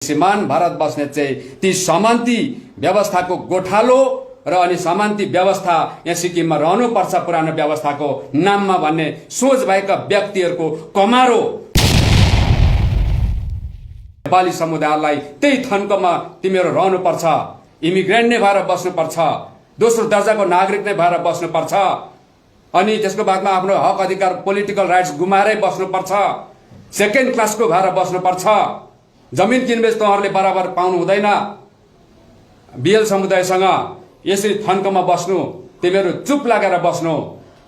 श्रीमान भारत बस्नेत चाहिँ ती समान्ति व्यवस्थाको गोठालो र अनि समान्ति व्यवस्था यहाँ सिक्किममा रहनुपर्छ पुरानो व्यवस्थाको नाममा भन्ने सोच भएका व्यक्तिहरूको कमारो नेपाली समुदायलाई त्यही थन्कोमा तिमीहरू रहनुपर्छ, इमिग्रेन्ट नै भएर बस्नुपर्छ, दोस्रो दर्जाको नागरिक नै भएर बस्नुपर्छ, अनि त्यसको बादमा आफ्नो हक अधिकार पोलिटिकल राइट्स गुमाएरै बस्नुपर्छ, सेकेन्ड क्लासको भएर बस्नुपर्छ, जमिन किनबेच तँहरूले बराबर पाउनु हुँदैन, बिएल समुदायसँग यसरी थन्कोमा बस्नु, तिमीहरू चुप लागेर बस्नु,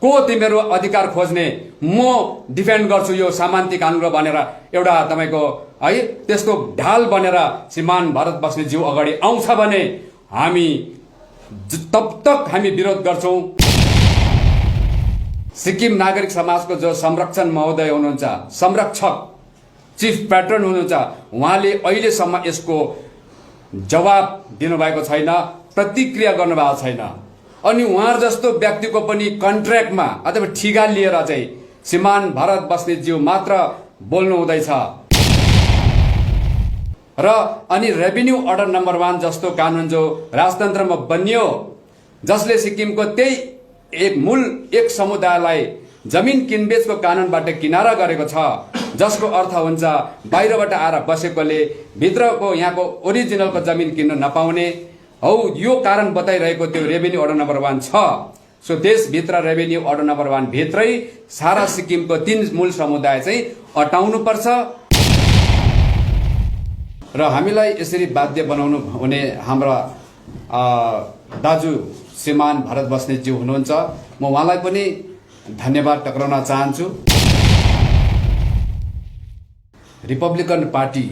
को तिमीहरू अधिकार खोज्ने, म डिफेन्ड गर्छु यो सामान्तिक कानुन भनेर एउटा तपाईको है त्यस्तो ढाल बनेर श्रीमान भारत बस्ने जीव अगाडि आउँछ भने हामी तब तक हामी विरोध गर्छौं। सिक्किम नागरिक समाजको जो संरक्षण महोदय हुनुहुन्छ, संरक्षक चीफ प्याटर्न हुनुहुन्छ, उहाँले अहिलेसम्म यसको जवाब दिनुभएको छैन, प्रतिक्रिया गर्नुभएको छैन। अनि उहाँ जस्तो व्यक्तिको पनि कन्ट्र्याक्टमा अथवा ठिगा लिएर चाहिँ श्रीमान भारत बस्नेतज्यू मात्र बोल्नु हुँदैछ र अनि रेभिन्यू अर्डर नम्बर 1 जस्तो कानुन जो राजतन्त्रमा बनियो, जसले सिक्किमको त्यही एक समुदायलाई जमिन किनबेचको कानुनबाट किनारा गरेको छ, जसको अर्थ हुन्छ बाहिरबाट आएर बसेकोले भित्रको यहाँको ओरिजिनलको जमिन किन्न नपाउने हौ, यो कारण बताइरहेको त्यो रेभिन्यू अर्डर नम्बर 1 छ। सो देशभित्र रेभिन्यू अर्डर नम्बर 1 भित्रै सारा सिक्किमको 3 मूल समुदाय चाहिँ अटाउनु पर्छ र हामीलाई यसरी बाध्य बनाउनु हुने हाम्रा दाजु श्रीमान भारत बस्नेतज्यू हुनुहुन्छ, म उहाँलाई पनि धन्यवाद टक्राउन चाहन्छु। रिपब्लिकन पार्टी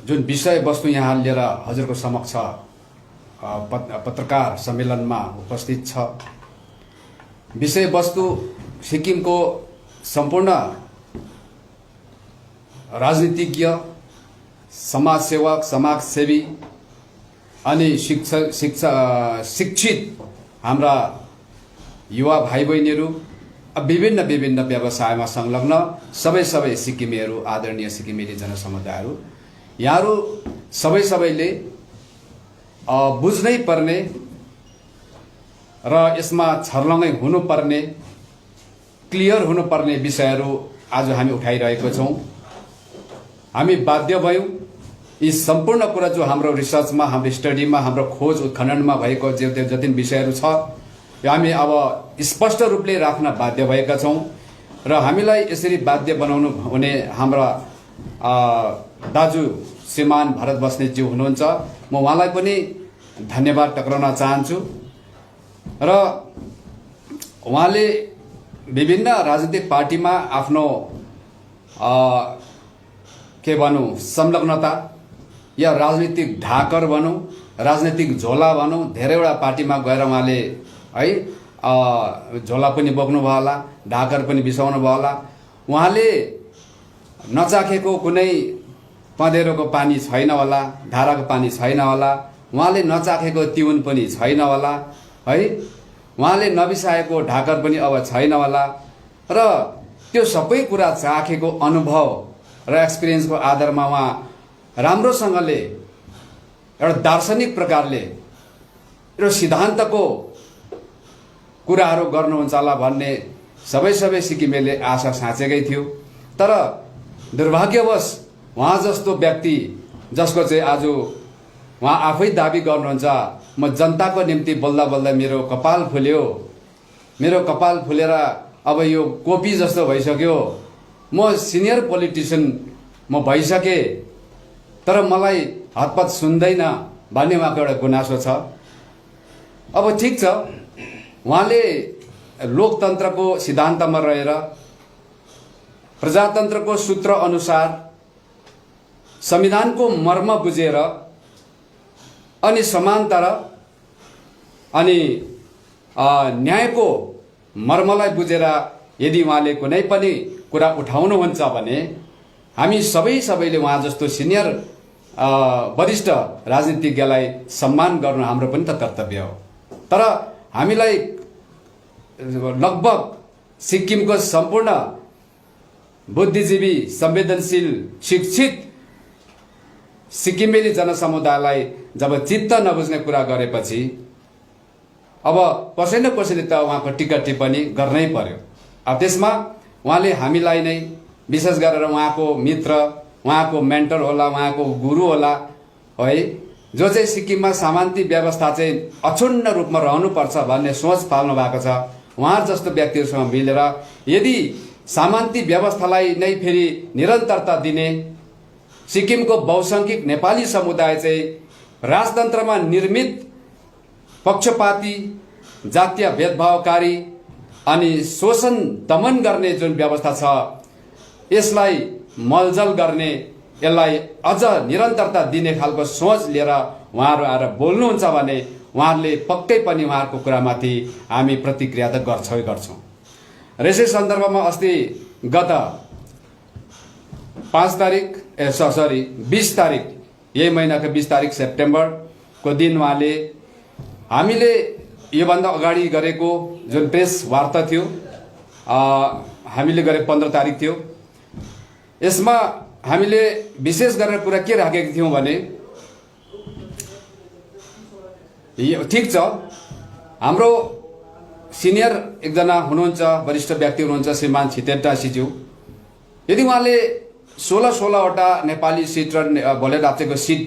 जुन विषय वस्तु यहाँ लिएर हजुरको समक्ष पत्रकार सम्मेलनमा उपस्थित छ, विषय वस्तु सिक्किमको सम्पूर्ण राजनीतिज्ञ, समाजसेवक, समाजसेवी अनि शिक्षित हाम्रा युवा भाइ बहिनीहरू, विभिन्न विभिन्न व्यवसायमा संलग्न सबै सिक्किमेहरू, आदरणीय सिक्किमेली जनसमुदायहरू, यहाँहरू सबैले बुझ्नै पर्ने र यसमा छर्लङ्गै हुनुपर्ने, क्लियर हुनुपर्ने विषयहरू आज हामी उठाइरहेको छौं। हामी बाध्य भयौं यी सम्पूर्ण कुरा जो हाम्रो रिसर्चमा, हाम्रो स्टडीमा, हाम्रो खोज उत्खननमा भएको जति विषयहरू छ, यो हामी अब स्पष्ट रूपले राख्न बाध्य भएका छौं र हामीलाई यसरी बाध्य बनाउनु हुने हाम्रा दाजु श्रीमान भारत बस्नेतज्यू हुनुहुन्छ, म उहाँलाई पनि धन्यवाद टक्राउन चाहन्छु। र उहाँले विभिन्न राजनीतिक पार्टीमा आफ्नो के भनौं संलग्नता या राजनीतिक ढाकर भनौं, राजनीतिक झोला भनौं, धेरैवटा पार्टीमा गएर उहाँले है झोला पनि बोक्नु भयो होला, ढाकर पनि बिसाउनु भयो होला। उहाँले नचाखेको कुनै पँधेरोको पानी छैन होला, धाराको पानी छैन होला, उहाँले नचाखेको तिउन पनि छैन होला है, उहाँले नबिसाएको ढाकर पनि अब छैन होला र त्यो सबै कुरा चाखेको अनुभव र एक्सपिरियन्सको आधारमा उहाँ राम्रोसँगले एउटा दार्शनिक प्रकारले र सिद्धान्तको कुराहरू गर्नुहुन्छ होला भन्ने सबै सिक्किमेले आशा साँचेकै थियो। तर दुर्भाग्यवश उहाँ जस्तो व्यक्ति जसको चाहिँ आज उहाँ आफै दाबी गर्नुहुन्छ, म जनताको निम्ति बोल्दा बोल्दा मेरो कपाल फुलेर अब यो कोपी जस्तो भइसक्यो, म सिनियर पोलिटिशियन म भइसके तर मलाई हतपत सुन्दैन भन्ने उहाँको एउटा गुनासो छ। अब ठिक छ, उहाँले लोकतन्त्रको सिद्धान्तमा रहेर प्रजातन्त्रको सूत्र अनुसार संविधानको मर्म बुझेर अनि समानता अनि न्यायको मर्मलाई बुझेर यदि उहाँले कुनै पनि कुरा उठाउनुहुन्छ भने हामी सबैले उहाँ जस्तो सिनियर वरिष्ठ राजनीतिज्ञलाई सम्मान गर्नु हाम्रो पनि त कर्तव्य हो। तर हामीलाई लगभग सिक्किमको सम्पूर्ण बुद्धिजीवी संवेदनशील शिक्षित सिक्किमेली जनसमुदायलाई जब चित्त नबुझ्ने कुरा गरेपछि अब कसै न कसैले त उहाँको टिका टिप्पणी गर्नै पर्यो। अब त्यसमा उहाँले हामीलाई नै विशेष गरेर उहाँको मित्र, उहाँको मेन्टर होला, उहाँको गुरु होला है, जो चाहिँ सिक्किममा शान्ति व्यवस्था चाहिँ अक्षुण्ण रूपमा रहनुपर्छ भन्ने सोच पाल्नु भएको छ। उहाँ जस्तो व्यक्तिहरूसँग मिलेर यदि शान्ति व्यवस्थालाई नै फेरि निरन्तरता दिने, सिक्किमको बहुसंख्यक नेपाली समुदाय चाहिँ राजतन्त्रमा निर्मित पक्षपाती, जातीय भेदभावकारी अनि शोषण दमन गर्ने जुन व्यवस्था छ, यसलाई मलजल गर्ने, यसलाई अझ निरन्तरता दिने खालको सोच लिएर उहाँहरू आएर बोल्नुहुन्छ भने उहाँहरूले पक्कै पनि उहाँहरूको कुरामाथि हामी प्रतिक्रिया त गर्छौँ। र यसै सन्दर्भमा अस्ति गत 20 तारिक यही महिनाको 20 तारिक सेप्टेम्बरको दिन उहाँले हामीले योभन्दा अगाडि गरेको जुन प्रेस वार्ता थियो, हामीले गरे 15 तारिक थियो, यसमा हामीले विशेष गरेर कुरा के राखेका थियौँ भने ठिक छ, हाम्रो सिनियर एकजना हुनुहुन्छ, वरिष्ठ व्यक्ति हुनुहुन्छ श्रीमान छितेटा सिज्यू, यदि उहाँले 16वटा नेपाली सिट र भोले राप्तीको सिट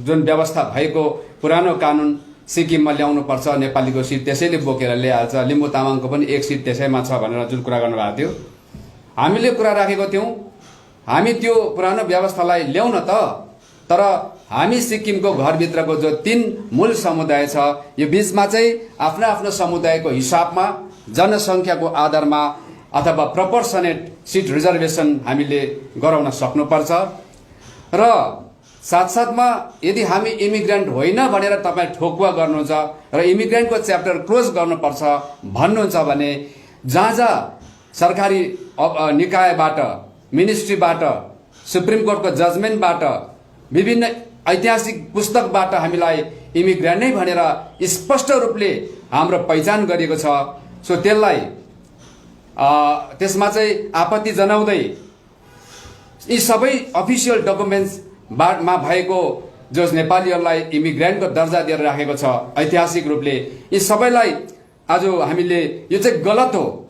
जुन व्यवस्था भएको पुरानो कानुन सिक्किममा ल्याउनु पर्छ, नेपालीको सिट त्यसैले बोकेर ल्याइहाल्छ, लिम्बू तामाङको पनि एक सिट त्यसैमा छ भनेर जुन कुरा गर्नुभएको थियो, हामीले कुरा राखेको थियौँ हामी त्यो पुरानो व्यवस्थालाई ल्याउन त, तर हामी सिक्किमको घरभित्रको जो 3 मूल समुदाय छ, यो बीचमा चाहिँ आफ्नो आफ्नो समुदायको हिसाबमा जनसङ्ख्याको आधारमा अथवा प्रपोर्सनेट सिट रिजर्भेसन हामीले गराउन सक्नुपर्छ। र साथसाथमा यदि हामी इमिग्रेन्ट होइन भनेर तपाईँ ठोकुवा गर्नुहुन्छ र इमिग्रेन्टको च्याप्टर क्लोज गर्नुपर्छ भन्नुहुन्छ भने जहाँ जहाँ सरकारी निकायबाट, मिनिस्ट्रीबाट, सुप्रिम कोर्टको जजमेन्टबाट, विभिन्न ऐतिहासिक पुस्तकबाट हामीलाई इमिग्रेन्ट नै भनेर स्पष्ट रूपले हाम्रो पहिचान गरिएको छ, सो त्यसलाई त्यसमा चाहिँ आपत्ति जनाउँदै यी सबै अफिसियल डकुमेन्ट्समा भएको जो नेपालीहरूलाई इमिग्रेन्टको दर्जा दिएर राखेको छ ऐतिहासिक रूपले, यी सबैलाई आज हामीले यो चाहिँ गलत हो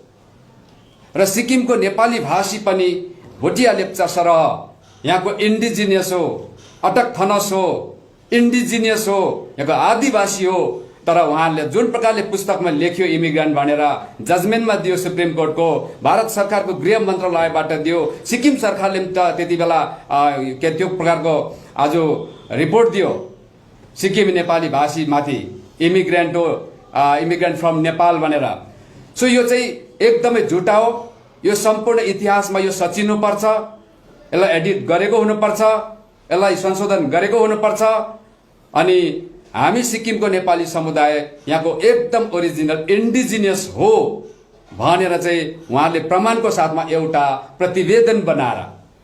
र सिक्किमको नेपाली भाषी पनि भोटिया लेप्चा सरह यहाँको इन्डिजिनियस हो, अटक थनस हो, इन्डिजिनियस हो, यहाँको आदिवासी हो, तर उहाँले जुन प्रकारले पुस्तकमा लेख्यो इमिग्रेन्ट भनेर जजमेन्टमा दियो सुप्रिम कोर्टको, भारत सरकारको गृह मन्त्रालयबाट दियो, सिक्किम सरकारले त त्यति बेला त्यो प्रकारको आज रिपोर्ट दियो सिक्किम नेपाली भाषी माथि, इमिग्रेन्ट हो, इमिग्रेन्ट फ्रम नेपाल भनेर। सो यो चाहिँ एकदमै झुटा हो, यो सम्पूर्ण इतिहासमा यो सचिनुपर्छ, यसलाई एडिट गरेको हुनुपर्छ, यसलाई संशोधन गरेको हुनुपर्छ। अनि हामी सिक्किमको नेपाली समुदाय यहाँको एकदम ओरिजिनल इन्डिजिनियस हो भनेर चाहिँ उहाँले प्रमाणको साथमा एउटा प्रतिवेदन बनाएर,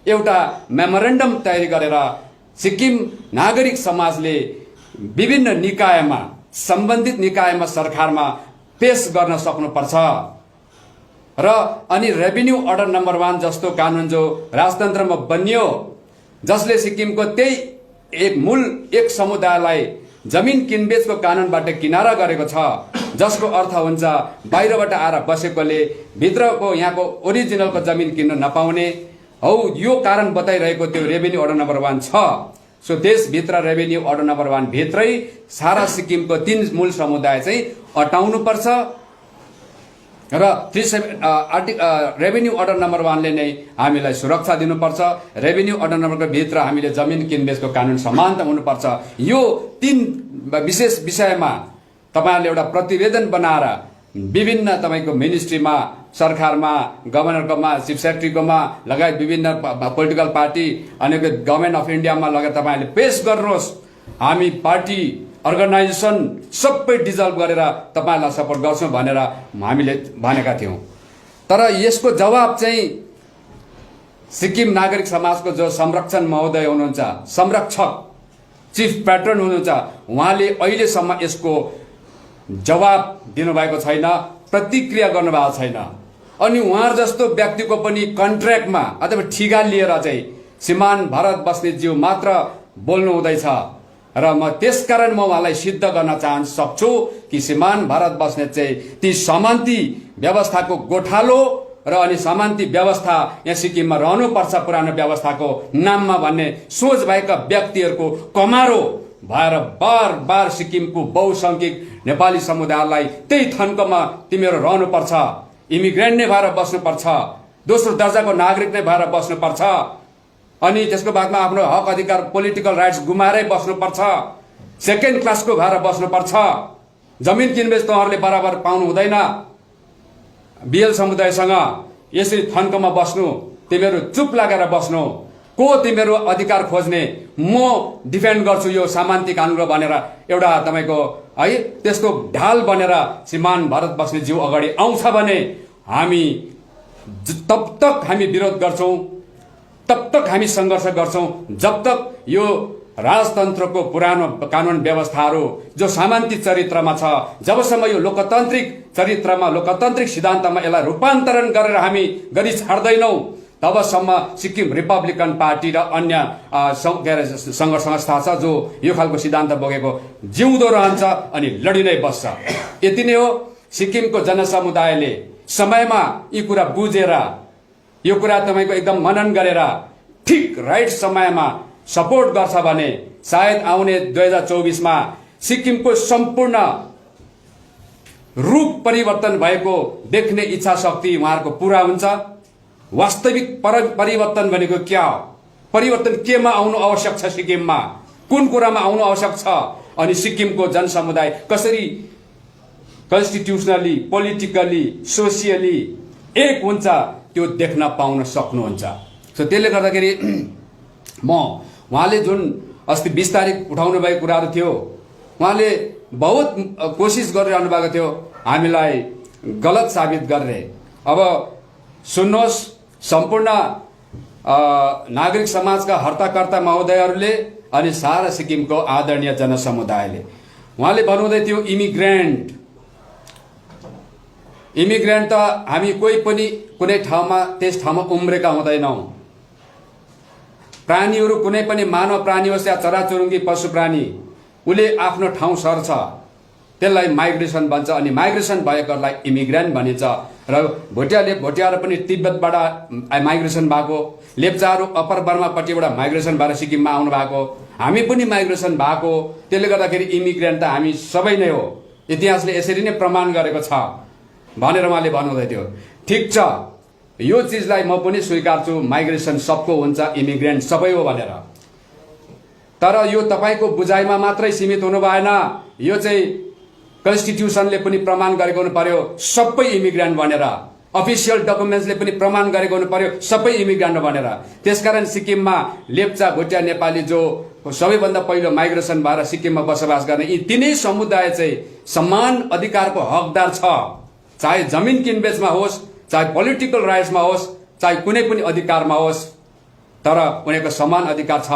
एउटा मेमोरेन्डम तयारी गरेर सिक्किम नागरिक समाजले विभिन्न निकायमा, सम्बन्धित निकायमा, सरकारमा पेश गर्न सक्नुपर्छ। र अनि रेभिन्यू अर्डर नम्बर 1 जस्तो कानुन जो राजतन्त्रमा बनियो, जसले सिक्किमको त्यही एक समुदायलाई जमिन किनबेचको कानुनबाट किनारा गरेको छ, जसको अर्थ हुन्छ बाहिरबाट आएर बसेकोले भित्रको यहाँको ओरिजिनलको जमिन किन्न नपाउने हौ, यो कारण बताइरहेको त्यो रेभिन्यू अर्डर नम्बर 1 छ। सो देशभित्र रेभिन्यू अर्डर नम्बर 1 भित्रै सारा सिक्किमको 3 मूल समुदाय चाहिँ अटाउनुपर्छ र रेभिन्यू अर्डर नम्बर 1 ले नै हामीलाई सुरक्षा दिनुपर्छ। रेभिन्यू अर्डर नम्बरको भित्र हामीले जमिन किनबेचको कानुन समानता हुनुपर्छ। यो 3 विशेष विषयमा तपाईहरुले एउटा प्रतिवेदन बनाएर विभिन्न तपाईको मिनिस्ट्रीमा, सरकारमा, गभर्नरकोमा, चिफ सेक्रेटरीकोमा लगायत विभिन्न पोलिटिकल पार्टी अनि गभर्नमेन्ट अफ इन्डियामा लगायत तपाईहरुले पेश गर्नुहोस्। हामी पार्टी अर्गनाइजेसन सबै डिजल्भ गरेर तपाईहरुलाई सपोर्ट गर्छौं भनेर हामीले भनेका थियौं। तर यसको जवाब चाहिँ सिक्किम नागरिक समाजको जो संरक्षण महोदय हुनुहुन्छ, संरक्षक चिफ प्याटर्न हुनुहुन्छ, उहाँले अहिलेसम्म यसको जवाब दिनुभएको छैन, प्रतिक्रिया गर्नुभएको छैन। अनि उहाँ जस्तो व्यक्तिको पनि कन्ट्र्याक्टमा अथवा ठिका लिएर चाहिँ श्रीमान भरत बस्नेतज्यू मात्र बोल्नु हुँदैछ र म त्यसकारण म उहाँलाई सिद्ध गर्न चाहन सक्छु कि श्रीमान भरत बस्नेत चाहिँ ती समान्ति व्यवस्थाको गोठालो र अनि समान्ति व्यवस्था यहाँ सिक्किममा रहनुपर्छ पुरानो व्यवस्थाको नाममा भन्ने सोच भएका व्यक्तिहरूको कमारो भएर बार बार सिक्किमको बहुसंख्यक नेपाली समुदायलाई त्यही थन्कोमा तिमीहरू रहनुपर्छ, इमिग्रेन्ट नै भएर बस्नुपर्छ, दोस्रो दर्जाको नागरिक नै भएर बस्नुपर्छ, अनि त्यसको बादमा आफ्नो हक अधिकार पोलिटिकल राइट्स गुमाएरै बस्नुपर्छ, सेकेन्ड क्लासको भएर बस्नुपर्छ, जमिन किनबेच तँहरूले बराबर पाउनु हुँदैन, बिएल समुदायसँग यसरी थन्कोमा बस्नु, तिमीहरू चुप लागेर बस्नु, को तिमीहरू अधिकार खोज्ने, म डिफेन्ड गर्छु यो सामान्ती कानुन भनेर एउटा तपाईको है त्यसको ढाल बनेर श्रीमान भरत बस्नेतज्यू अगाडि आउँछ भने हामी तब तक हामी विरोध गर्छौं, तब तक हामी संघर्ष गर्छौं जब तक यो राजतन्त्रको पुरानो कानुन व्यवस्थाहरू जो सामान्तिक चरित्रमा छ, जबसम्म यो लोकतान्त्रिक चरित्रमा लोकतान्त्रिक सिद्धान्तमा यसलाई रूपान्तरण गरेर हामी गरी छाड्दैनौं तबसम्म सिक्किम रिपब्लिकन पार्टी र अन्य संघ संस्था छ जो यो खालको सिद्धान्त बोकेको जिउँदो रहन्छ अनि लडी नै बस्छ। यति नै हो। सिक्किमको जनसमुदायले समयमा यी कुरा बुझेर यो कुरा तपाईको एकदम मनन गरेर ठिक राइट समयमा सपोर्ट गर्छ भने सायद आउने 2024 मा सिक्किमको सम्पूर्ण रूप परिवर्तन भएको देख्ने इच्छा शक्ति उहाँहरूको पूरा हुन्छ। वास्तविक परिवर्तन भनेको क्या हो, परिवर्तन केमा आउनु आवश्यक छ, सिक्किममा कुन कुरामा आउनु आवश्यक छ, अनि सिक्किमको जनसमुदाय कसरी कन्स्टिट्युसनली पोलिटिकली सोसियली एक हुन्छ त्यो देख्न पाउन सक्नुहुन्छ। सो त्यसले गर्दाखेरि म उहाँले जुन अस्ति 20 तारिक उठाउनु भएको कुराहरू थियो उहाँले बहुत कोसिस गरिरहनु भएको थियो हामीलाई गलत साबित गर्ने। अब सुन्नुहोस्, सम्पूर्ण नागरिक समाजका हर्ताकर्ता महोदयहरूले अनि सारा सिक्किमको आदरणीय जनसमुदायले उहाँले भन्नुहुँदै थियो इमिग्रेन्ट त हामी कोही पनि कुनै ठाउँमा त्यस ठाउँमा उम्रेका हुँदैनौं। प्राणीहरू कुनै पनि मानव प्राणी होस् या चराचुरुङ्गी पशु प्राणी उले आफ्नो ठाउँ सर्छ, त्यसलाई माइग्रेसन भन्छ अनि माइग्रेसन भएकोलाई इमिग्रेन्ट भनिन्छ। र भोटियाहरू पनि तिब्बतबाट माइग्रेसन भएको, लेप्चाहरू अप्पर बर्मापट्टिबाट माइग्रेसन भएर सिक्किममा आउनु भएको, हामी पनि माइग्रेसन भएको। त्यसले गर्दाखेरि इमिग्रेन्ट त हामी सबै नै हो, इतिहासले यसरी नै प्रमाण गरेको छ भनेर उहाँले भन्नुहुँदै थियो। ठिक छ, यो चिजलाई म पनि स्वीकार्छु, माइग्रेसन सबको हुन्छ, इमिग्रेन्ट सबै हो भनेर। तर यो तपाईको बुझाइमा मात्रै सीमित हुनु भएन, यो चाहिँ कन्स्टिट्युसनले पनि प्रमाण गरेको हुनु पर्यो सबै इमिग्रेन्ट भनेर, अफिसियल डकुमेन्ट्सले पनि प्रमाण गरेको हुनु पर्यो सबै इमिग्रेन्ट भनेर। त्यसकारण सिक्किममा लेप्चा भोटिया नेपाली जो सबैभन्दा पहिलो माइग्रेसन भएर सिक्किममा बसोबास गर्ने यी तीनै समुदाय चाहिँ समान अधिकारको हकदार छ, चाहे जमिन किनबेचमा होस्, चाहे पोलिटिकल राइट्समा होस्, चाहे कुनै पनि अधिकारमा होस्, तर उनीहरूको समान अधिकार छ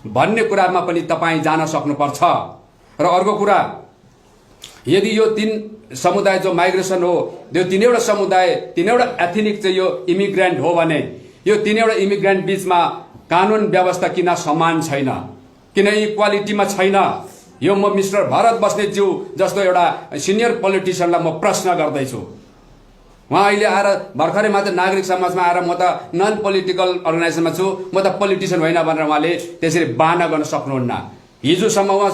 भन्ने कुरामा पनि तपाईं जान सक्नुपर्छ। र अर्को कुरा, यदि यो तीन समुदाय जो माइग्रेसन हो, यो तीनैवटा समुदाय तीनैवटा एथनिक चाहिँ यो इमिग्रेन्ट हो भने यो तीनैवटा इमिग्रेन्ट बीचमा कानुन व्यवस्था किन समान छैन, किन इक्वालिटीमा छैन? यो म मिस्टर भरत बस्नेतज्यू जस्तो एउटा सिनियर पोलिटिसियनलाई म प्रश्न गर्दैछु। उहाँ अहिले आएर भर्खरै मात्र नागरिक समाजमा आएर म त नन पोलिटिकल अर्गनाइजेसनमा छु, म त पोलिटिसियन होइन भनेर उहाँले त्यसरी बाहना गर्न सक्नुहुन्न। हिजोसम्म उहाँ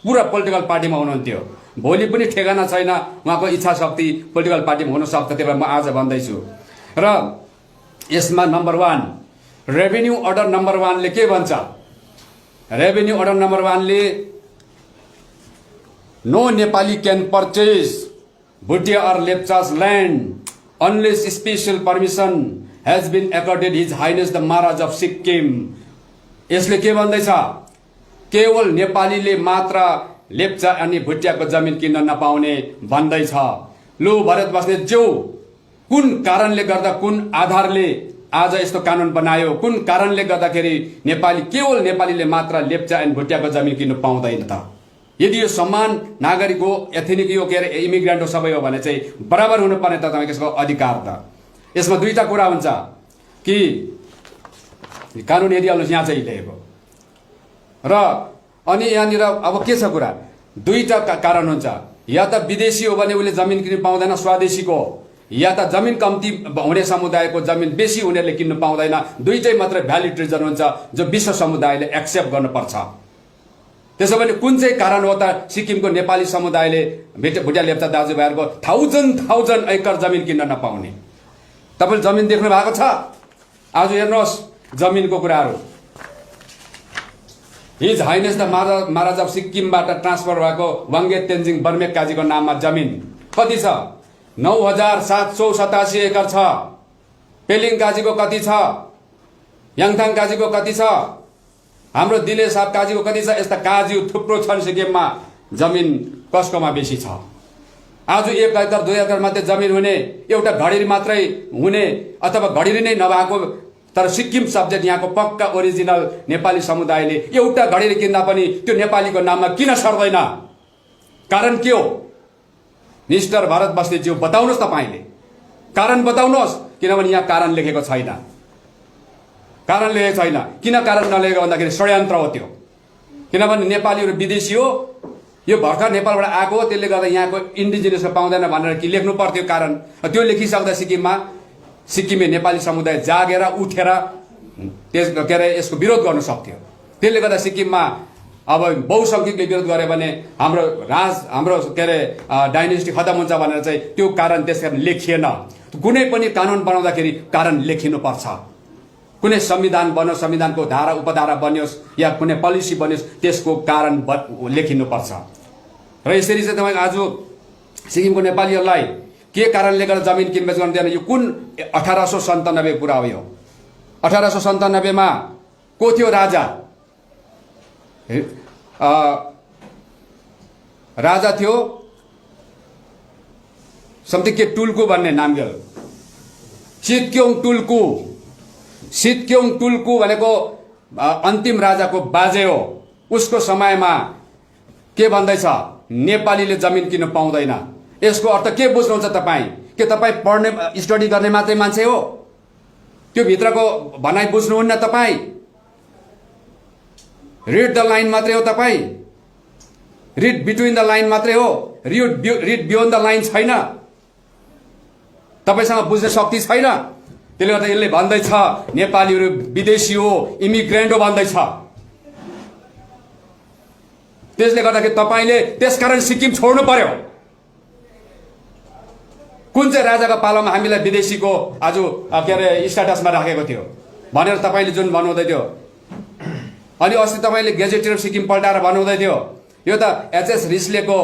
पुरा पोलिटिकल पार्टीमा हुनुहुन्थ्यो, भोलि पनि ठेगाना छैन उहाँको इच्छा शक्ति पोलिटिकल पार्टीमा हुन सक्छ। त्यही भएर म आज भन्दैछु। र यसमा नम्बर 1 रेभिन्यू अर्डर नम्बर 1 ले के भन्छ? रेभिन्यू अर्डर नम्बर 1 ले no Nepali can purchase Bhutia और Lepchas land unless special permission has been accorded His Highness the Maharaj of Sikkim। यसले के भन्दैछ? केवल नेपालीले मात्र लेप्चा अनि भुटियाको जमिन किन्न नपाउने भन्दैछ। लु भरत बस्नेतज्यू, कुन कारणले गर्दा, कुन आधारले आज यस्तो कानुन बनायो? कुन कारणले गर्दाखेरि केवल नेपालीले मात्र लेप्चा अनि भुटियाको जमिन किन्न पाउँदैन त? यदि यो समान नागरिक हो, एथनिक हो, के अरे इमिग्रेन्ट हो, सबै हो भने चाहिँ बराबर हुनुपर्ने त तपाईको यसको अधिकार त। यसमा दुईटा कुरा हुन्छ कि कानुन हेरिहाल्नुहोस् यहाँ चाहिँ लेखेको र अनि यहाँनिर अब के छ कुरा, दुईटा कारण हुन्छ। या त विदेशी हो भने उसले जमिन किन्न पाउँदैन स्वदेशीको, या त जमिन कम्ती हुने समुदायको जमिन बेसी हुनेले किन्न पाउँदैन। दुईटै मात्रै भ्यालिड रिजन हुन्छ जो विश्व समुदायले एक्सेप्ट गर्नुपर्छ। त्यसो भने कुन चाहिँ कारण हो त सिक्किमको नेपाली समुदायले भुटिया लेप्चा दाजुभाइहरूको थाउजन्ड एकड़ जमिन किन्न नपाउने? तपाईँले जमिन देख्नु भएको छ? आज हेर्नुहोस् जमिनको कुराहरू। हिज हाइनेस द महाराजा अफ सिक्किमबाट ट्रान्सफर भएको वाङ्गे तेन्जिङ बर्मेक काजीको नाममा जमिन कति छ? 9787 एकड़ छ। पेलिङ काजीको कति छ? याङथाङ काजीको कति छ? हाम्रो दिले साहब काजीको कति छ? यस्ता काजी थुप्रो छन् सिक्किममा। जमिन कसकोमा बेसी छ? आज 1 एकड़ 2 एकड़ मात्रै जमिन हुने, एउटा घडेरी मात्रै हुने अथवा घडेरी नै नभएको तर सिक्किम सब्जेक्ट यहाँको पक्का ओरिजिनल नेपाली समुदायले एउटा घडेरी किन्दा पनि त्यो नेपालीको नाममा किन सर्दैन? कारण के हो? मिस्टर भरत बस्नेतज्यू बताउनुहोस् तपाईले, कारण बताउनुहोस्। किनभने यहाँ कारण लेखेको छैन। कारण लेखेको छैन। किन कारण नलेखेको भन्दाखेरि षड्यन्त्र हो त्यो। किनभने नेपालीहरू विदेशी हो, यो भर्खर नेपालबाट आएको हो, त्यसले गर्दा यहाँको इन्डिजिनियसको पाउँदैन भनेर कि लेख्नु पर्थ्यो कारण। त्यो लेखिसक्दा सिक्किममा सिक्किमे नेपाली समुदाय जागेर उठेर के अरे यसको विरोध गर्न सक्थ्यो। त्यसले गर्दा सिक्किममा अब बहुसंख्यकले विरोध गरे भने हाम्रो के अरे डाइनेस्टी खतम हुन्छ भनेर चाहिँ त्यो कारण त्यसकारण लेखिएन। कुनै पनि कानुन बनाउँदाखेरि कारण लेखिनुपर्छ। कुनै संविधान बन्योस्, संविधानको धारा उपधारा बन्योस् या कुनै पोलिसी बन्योस्, त्यसको कारण लेखिनुपर्छ। र यसरी चाहिँ तपाईको आज सिक्किमको नेपालीहरूलाई के कारणले गर्दा जमिन किनबेच गर्न दिएन? यो कुन 1897 कुरा हो? यो 1897 मा को थियो राजा? राजा थियो समथिङ के टुल्कु भन्ने नाम थियो। सिटक्योङ टुल्कु। सिटक्योङ टुल्कु भनेको अन्तिम राजाको बाजे हो। उसको समयमा के भन्दैछ? नेपालीले जमिन किन्न पाउँदैन। यसको अर्थ के बुझ्नुहुन्छ तपाईँ? के तपाईँ पढ्ने स्टडी गर्ने मात्रै मान्छे हो? त्यो भित्रको भनाइ बुझ्नुहुन्न तपाईँ? रिड द लाइन मात्रै हो तपाईँ? रिड बिट्विन द लाइन मात्रै हो? रिड बियोन्ड द लाइन छैन? तपाईसँग बुझ्ने शक्ति छैन? त्यसले गर्दा यसले भन्दैछ नेपालीहरू विदेशी हो, इमिग्रेन्ट हो भन्दैछ। त्यसले गर्दाखेरि तपाईँले त्यसकारण सिक्किम छोड्नु पर्यो। कुन चाहिँ राजाको पालामा हामीलाई विदेशीको आज के अरे स्ट्याटसमा राखेको थियो भनेर तपाईँले जुन भन्नुहुँदै थियो। अनि अस्ति तपाईँले गेजेटेड अफ सिक्किम पल्टाएर भन्नुहुँदै थियो। यो त एचएस रिस्लेको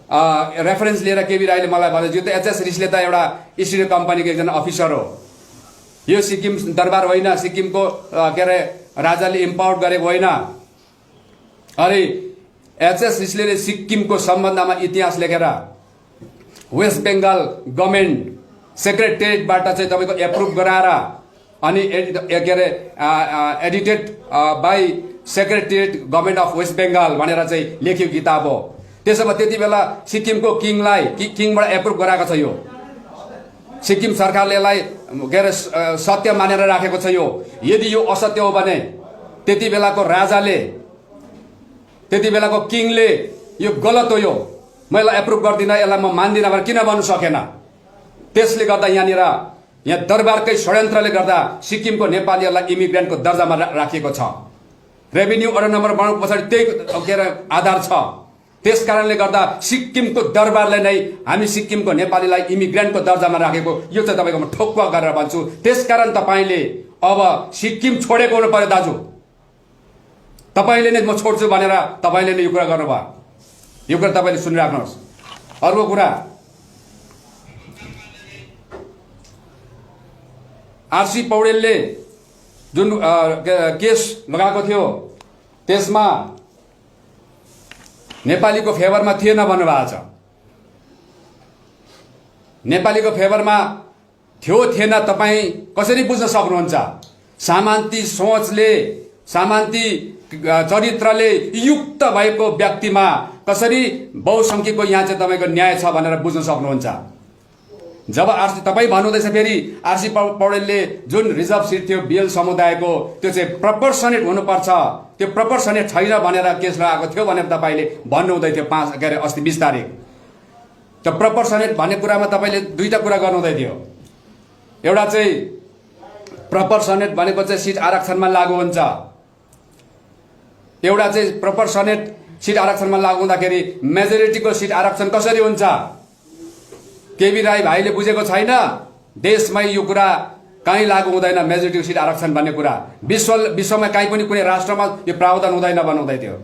रेफरेन्स लिएर केबी राईले मलाई भन्दै थियो। त एचएस रिस्ले त एउटा इस्ट इन्डिया कम्पनीको एकजना अफिसर हो। यो सिक्किम दरबार होइन, सिक्किमको के अरे राजाले इम्पावर गरेको होइन। अरे एचएस रिस्लेले सिक्किमको सम्बन्धमा इतिहास लेखेर वेस्ट बेङ्गाल गभर्मेन्ट सेक्रेटेरिएटबाट चाहिँ तपाईँको एप्रुभ गराएर अनि के अरे edited by secretariat government of West Bengal भनेर चाहिँ लेखियो किताब हो। त्यसो भए त्यति बेला सिक्किमको किङबाट एप्रुभ गराएको छ। यो सिक्किम सरकारले यसलाई के अरे सत्य मानेर राखेको छ। यो यदि यो असत्य हो भने त्यति बेलाको राजाले, त्यति बेलाको किङले यो गलत हो, यो मैले एप्रुभ गर्दिनँ, यसलाई म मान्दिनँ भनेर किन भन्नु सकेन? त्यसले गर्दा यहाँ दरबारकै षड्यन्त्रले गर्दा सिक्किमको नेपालीहरूलाई इमिग्रेन्टको दर्जामा राखिएको छ। रेभिन्यू अर्डर नम्बर बनाउनु पछाडि त्यही के अरे आधार छ। त्यस कारणले गर्दा सिक्किमको दरबारले नै हामी सिक्किमको नेपालीलाई इमिग्रेन्टको दर्जामा राखेको, यो चाहिँ तपाईँको म ठोक्वा गरेर भन्छु। त्यसकारण तपाईँले अब सिक्किम छोडेको हुनु पर्यो दाजु। तपाईँले नै म छोड्छु भनेर तपाईँले नै यो कुरा गर्नुभयो। यो कुरा तपाईँले सुनिराख्नुहोस्। अर्को कुरा, आरसी पौडेलले जुन केस लगाएको थियो त्यसमा नेपालीको फेभरमा थिएन भन्नुभएको छ। नेपालीको फेभरमा थियो थिएन तपाईँ कसरी बुझ्न सक्नुहुन्छ? सामान्ती सोचले, सामान्ती चरित्रले युक्त भएको व्यक्तिमा कसरी बहुसंख्यकको यहाँ चाहिँ तपाईँको न्याय छ भनेर बुझ्न सक्नुहुन्छ? जब आरसी तपाईँ भन्नुहुँदैछ फेरि आरसी पौडेलले जुन रिजर्भ सिट थियो बिएल समुदायको त्यो चाहिँ प्रपोर्सनेट हुनुपर्छ, त्यो प्रपोर्सनेट छैन भनेर केस लगाएको थियो भनेर तपाईँले भन्नुहुँदै थियो 5 के अरे अस्ति 20 तारिक। त्यो प्रपोर्सनेट भन्ने कुरामा तपाईँले दुईटा कुरा गर्नुहुँदै थियो। एउटा चाहिँ प्रपोर्सनेट भनेको चाहिँ सिट आरक्षणमा लागू हुन्छ, एउटा चाहिँ प्रपोर्सनेट सिट आरक्षणमा लागू हुँदाखेरि मेजोरिटीको सिट आरक्षण कसरी हुन्छ? केबी राई भाइले बुझेको छैन। देशमै यो कुरा कहीँ लागू हुँदैन, मेजोरिटीको सिट आरक्षण भन्ने कुरा विश्वमा कहीँ पनि कुनै राष्ट्रमा यो प्रावधान हुँदैन भन्नुहुँदै थियो।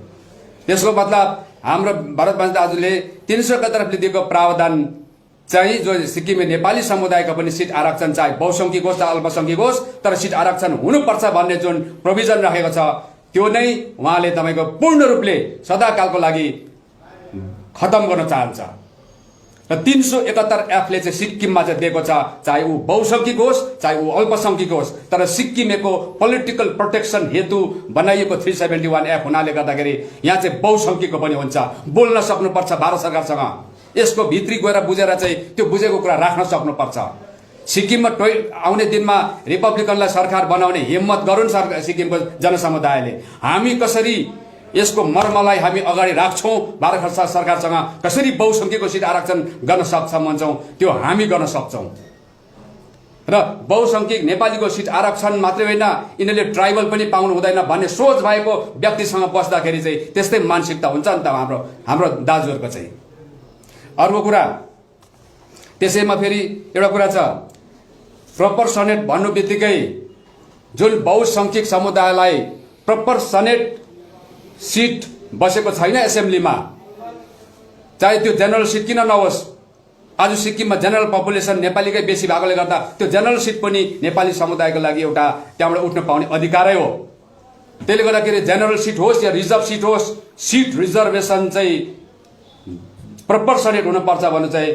त्यसको मतलब हाम्रो भरतबहादुर दाजुले 371 दिएको प्रावधान चाहिँ जो सिक्किमे नेपाली समुदायको पनि सिट आरक्षण चाहे बहुसंख्यक होस् चाहे अल्पसंख्यक होस् तर सिट आरक्षण हुनुपर्छ भन्ने जुन प्रोभिजन राखेको छ त्यो नै उहाँले तपाईको पूर्ण रूपले सदाकालको लागि खतम गर्न चाहन्छ। र 371 एफ ले चाहिँ सिक्किममा चाहिँ दिएको छ, चाहे ऊ बहुसंख्यक होस् चाहे ऊ अल्पसंख्यक होस्, तर सिक्किमेको पोलिटिकल प्रोटेक्सन हेतु बनाइएको 371 एफ हुनाले गर्दाखेरि यहाँ चाहिँ बहुसंख्यकको पनि हुन्छ। बोल्न सक्नुपर्छ भारत सरकारसँग, यसको भित्री गएर बुझेर चाहिँ त्यो बुझेको कुरा राख्न सक्नुपर्छ। सिक्किममा आउने दिनमा रिपब्लिकनलाई सरकार बनाउने हिम्मत गरून् सिक्किमको जनसमुदायले। हामी कसरी यसको मर्मलाई हामी अगाडि राख्छौं, भारत सरकारसँग कसरी बहुसंख्यकको सिट आरक्षण गर्न सक्षम हुन्छौं त्यो हामी गर्न सक्छौं। र बहुसंख्यक नेपालीको सिट आरक्षण मात्रै होइन यिनीहरूले ट्राइबल पनि पाउनु हुँदैन भन्ने सोच भएको व्यक्तिसँग बस्दाखेरि चाहिँ त्यस्तै मानसिकता हुन्छ नि त हाम्रो दाजुहरूको चाहिँ। अर्को कुरा त्यसैमा फेरि एउटा कुरा छ, प्रपोर्सनेट भन्नु बित्तिकै जुन बहुसंख्यक समुदायलाई प्रपोर्सनेट सिट बसेको छैन एसेम्ब्लीमा, चाहे त्यो जेनरल सिट किन नहोस्, आज सिक्किममा जेनरल पपुलेसन नेपालीकै बेसी भएकोले गर्दा त्यो जेनरल सिट पनि नेपाली समुदायको लागि एउटा त्यहाँबाट उठ्न पाउने अधिकारै हो। त्यसले गर्दाखेरि जेनरल सिट होस् या रिजर्भ सिट होस्, सिट रिजर्भेसन चाहिँ प्रपोर्सनेट हुनुपर्छ भन्नु चाहिँ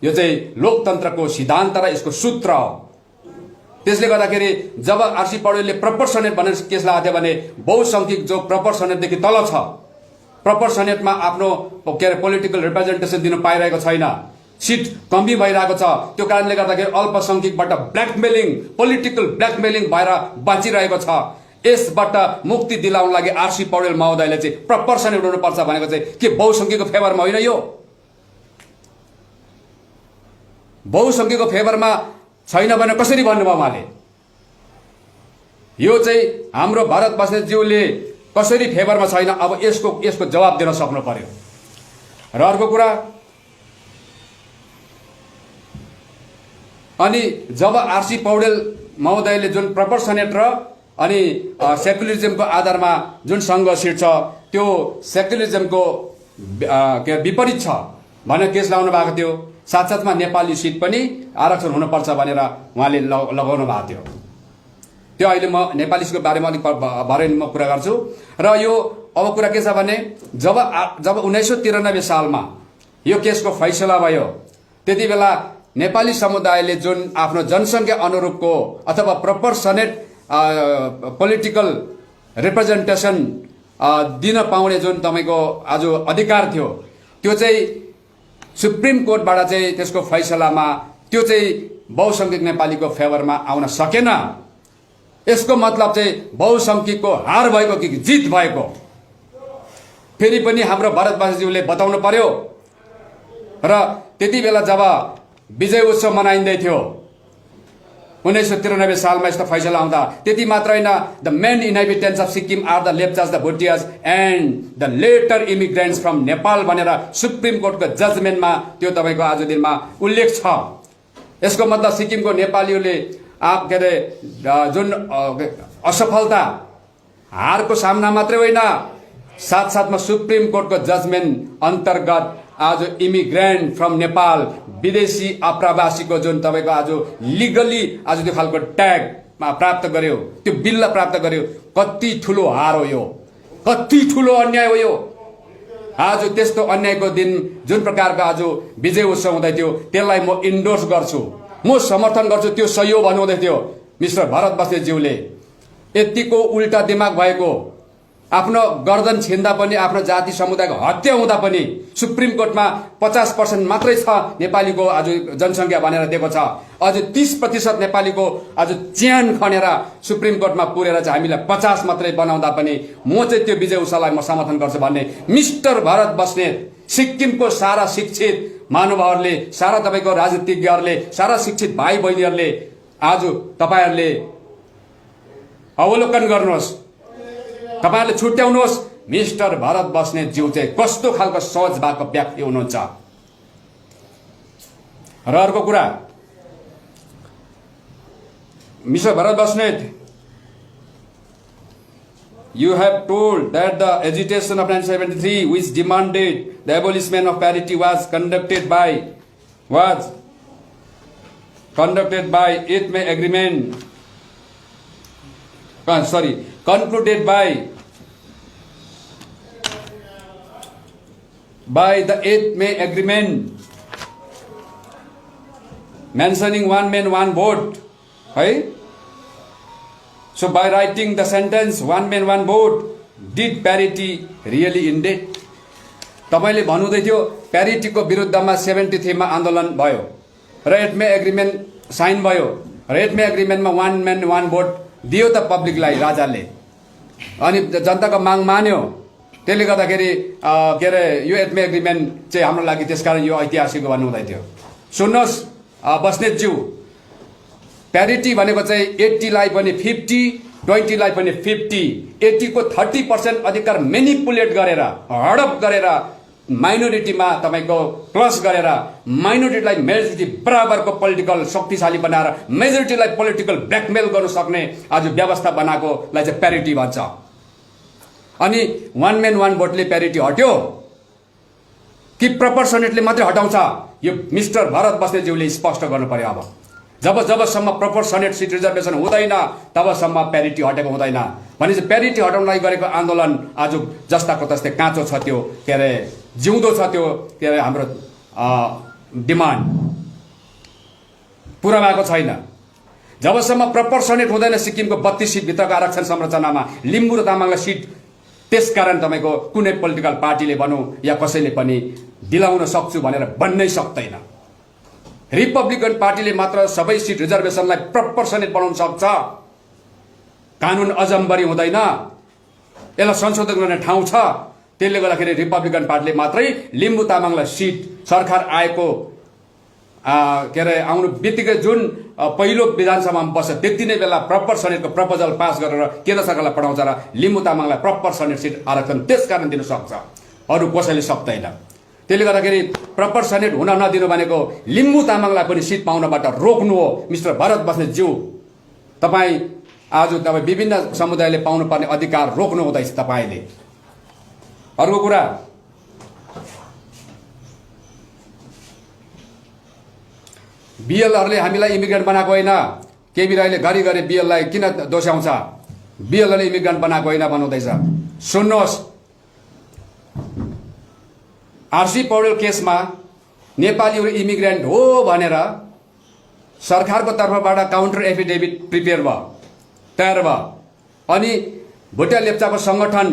यो चाहिँ लोकतन्त्रको सिद्धान्त र यसको सूत्र हो। त्यसले गर्दाखेरि जब आरसी पौडेलले प्रपोर्सनेट भनेर केस लगाएको थियो भने बहुसंख्यक जो प्रपोर्सनेटदेखि तल छ, प्रपोर्सनेटमा आफ्नो के अरे पोलिटिकल रिप्रेजेन्टेसन दिन पाइरहेको छैन, सिट कमी भइरहेको छ, त्यो कारणले गर्दाखेरि अल्पसंख्यकबाट ब्ल्याकमेलिङ पोलिटिकल ब्ल्याकमेलिङ भएर बाँचिरहेको छ। यसबाट मुक्ति दिलाउन लागि आरसी पौडेल महोदयले चाहिँ प्रपोर्सनेट हुनुपर्छ भनेको चाहिँ के बहुसंख्यकको फेभरमा होइन? यो बहुसंख्यकको फेभरमा छैन भने कसरी भन्नुभयो उहाँले? यो चाहिँ हाम्रो भरत बस्नेतज्यूले कसरी फेभरमा छैन, अब यसको जवाब दिन सक्नु पर्यो। र अर्को कुरा, अनि जब आरसी पौडेल महोदयले जुन प्रपोर्सनेट र अनि सेक्युलरिजमको आधारमा जुन संघ सिट छ त्यो सेक्युलरिजमको विपरीत छ भनेर केस लगाउनु भएको थियो, साथसाथमा नेपाली सिट पनि आरक्षण हुनुपर्छ भनेर उहाँले लगाउनु भएको थियो। त्यो अहिले म नेपाली सिटको बारेमा अलिक भरे म कुरा गर्छु। र यो अब कुरा के छ भने जब 1993 सालमा यो केसको फैसला भयो त्यति बेला नेपाली समुदायले जुन आफ्नो जनसङ्ख्या अनुरूपको अथवा प्रपोर्सनेट पोलिटिकल रिप्रेजेन्टेसन दिन पाउने जुन तपाईको आज अधिकार थियो त्यो चाहिँ सुप्रिम कोर्टबाट चाहिँ त्यसको फैसलामा त्यो चाहिँ बहुसंख्यक नेपालीको फेभरमा आउन सकेन। यसको मतलब चाहिँ बहुसंख्यकको हार भएको कि जित भएको फेरि पनि हाम्रो भरतबहादुरज्यूले बताउनु पर्यो। र त्यति बेला जब विजय उत्सव मनाइँदै थियो 1993 सालमा यस्तो फैसला आउँदा त्यति मात्र होइन, the main inhabitants of Sikkim are the Lepchas, the Bhotias and the latter immigrants from Nepal भनेर सुप्रिम कोर्टको जजमेन्टमा त्यो तपाईको आज दिनमा उल्लेख छ। यसको मतलब सिक्किमको नेपालीहरूले के अरे जुन असफलता हारको सामना मात्रै होइन, साथसाथमा सुप्रिम कोर्टको जजमेन्ट अन्तर्गत आज इमिग्रेन्ट फ्रम नेपाल विदेशी अप्रवासीको जुन तपाईको आज लिगली आज त्यो खालको ट्याग प्राप्त गर्यो, त्यो बिल प्राप्त गर्यो, कति ठुलो हार हो यो, कति ठुलो अन्याय हो यो। आज त्यस्तो अन्यायको दिन जुन प्रकारको आज विजय उत्सव हुँदै थियो त्यसलाई म इन्डोर्स गर्छु, म समर्थन गर्छु, त्यो सही हो भन्नुहुँदै थियो मिस्टर भरत बस्नेतज्यूले। यतिको उल्टा दिमाग भएको आफ्नो गर्दन छिन्दा पनि, आफ्नो जाति समुदायको हत्या हुँदा पनि सुप्रिम कोर्टमा 50% मात्रै छ नेपालीको आज जनसङ्ख्या भनेर दिएको छ। अझ 30% नेपालीको आज च्यान खनेर सुप्रिम कोर्टमा पुरेर चाहिँ हामीलाई 50 मात्रै बनाउँदा पनि म चाहिँ त्यो विजय उषालाई म समर्थन गर्छु भन्ने मिस्टर भरत बस्नेत, सिक्किमको सारा शिक्षित महानुभावहरूले, सारा तपाईँको राजनीतिज्ञहरूले, सारा शिक्षित भाइ बहिनीहरूले आज तपाईँहरूले अवलोकन गर्नुहोस्, तपाईँहरूले छुट्याउनुहोस् मिस्टर भरत बस्नेत ज्यू चाहिँ कस्तो खालको सोच भएको व्यक्ति हुनुहुन्छ। र अर्को कुरा, mister Bharat Basnet, you have told that the agitation of 1973 which demanded the abolishment of parity was conducted by 8th May agreement, concluded by the 8th May agreement mentioning one man one vote, right? So by writing the sentence one man one vote, did parity really ended? तपाईले भन्नुहुँदै थियो प्यारिटीको विरुद्धमा 73 मा आन्दोलन भयो र 8 मे agreement sign भयो र 8 मे एग्रिमेन्टमा वन मैन वन भोट दियो त पब्लिकलाई राजाले, अनि जनताको माग मान्यो। त्यसले गर्दाखेरि के अरे यो 8 मे एग्रिमेन्ट चाहिँ हाम्रो लागि त्यसकारण यो ऐतिहासिक भन्नुहुँदै थियो। सुन्नुहोस् बस्नेतज्यू, प्यारिटी भनेको चाहिँ 80 लाई पनि 50, 20 लाई पनि 50, 80 को 30% अधिकार मेनिपुलेट गरेर, हडप गरेर माइनोरिटीमा तपाईको प्लस गरेर माइनोरिटीलाई मेजोरिटी बराबरको पोलिटिकल शक्तिशाली बनाएर मेजोरिटीलाई पोलिटिकल ब्ल्याकमेल गर्न सक्ने आज व्यवस्था बनाएकोलाई चाहिँ प्यारिटी भन्छ। अनि वन मैन वन भोटले प्यारिटी हट्यो कि प्रपोर्सनेटले मात्रै हटाउँछ? यो मिस्टर भरत बस्नेतज्यूले स्पष्ट गर्नु पर्यो। अब जबसम्म प्रोपोर्सनेट सिट रिजर्भेसन हुँदैन तबसम्म प्यारिटी हटेको हुँदैन। भनेपछि प्यारिटी हटाउनलाई गरेको आन्दोलन आज जस्ताको तस्तै काँचो छ, त्यो के अरे जिउँदो छ, त्यो के अरे हाम्रो डिमान्ड पुरा भएको छैन। जबसम्म प्रोपोर्सनेट हुँदैन सिक्किमको 32 सिट भित्रको आरक्षण संरचनामा लिम्बू र तामाङलाई सिट, त्यसकारण तपाईको कुनै पोलिटिकल पार्टीले भनौँ या कसैले पनि दिलाउन सक्छु भनेर भन्नै सक्दैन। रिपब्लिकन पार्टीले मात्र सबै सिट रिजर्भेसनलाई प्रोपोर्सनेट बनाउन सक्छ। कानुन अजम्बरी हुँदैन, यसलाई संशोधन गर्ने ठाउँ छ। त्यसले गर्दाखेरि रिपब्लिकन पार्टीले मात्रै लिम्बू तामाङलाई सिट सरकार आएको के अरे आउनु बित्तिकै जुन पहिलो विधानसभामा बस्छ त्यति नै बेला प्रोपोर्सनेटको प्रपोजल पास गरेर केन्द्र सरकारलाई पठाउँछ र लिम्बू तामाङलाई प्रोपोर्सनेट सिट आरक्षण त्यसकारण दिन सक्छ, अरू कसैले सक्दैन। त्यसले गर्दाखेरि प्रोपोर्सनेट हुन नदिनु भनेको लिम्बू तामाङलाई पनि सिट पाउनबाट रोक्नु हो। मिस्टर भरत बस्नेतज्यू, तपाईँ आज तपाईँ विभिन्न समुदायले पाउनुपर्ने अधिकार रोक्नु हुँदैछ तपाईँले। अर्को कुरा, बिएलहरूले हामीलाई इमिग्रेन्ट बनाएको होइन। केबी राईले घरिघरि बिएललाई किन दोस्याउँछ? बिएलले इमिग्रेन्ट बनाएको होइन भन्नुहुँदैछ। सुन्नुहोस्, आरसी पौडेल केसमा नेपालीहरू इमिग्रेन्ट हो भनेर सरकारको तर्फबाट काउन्टर एफिडेभिट प्रिपेयर भयो, तयार भयो। अनि भुटिया लेप्चाको संगठन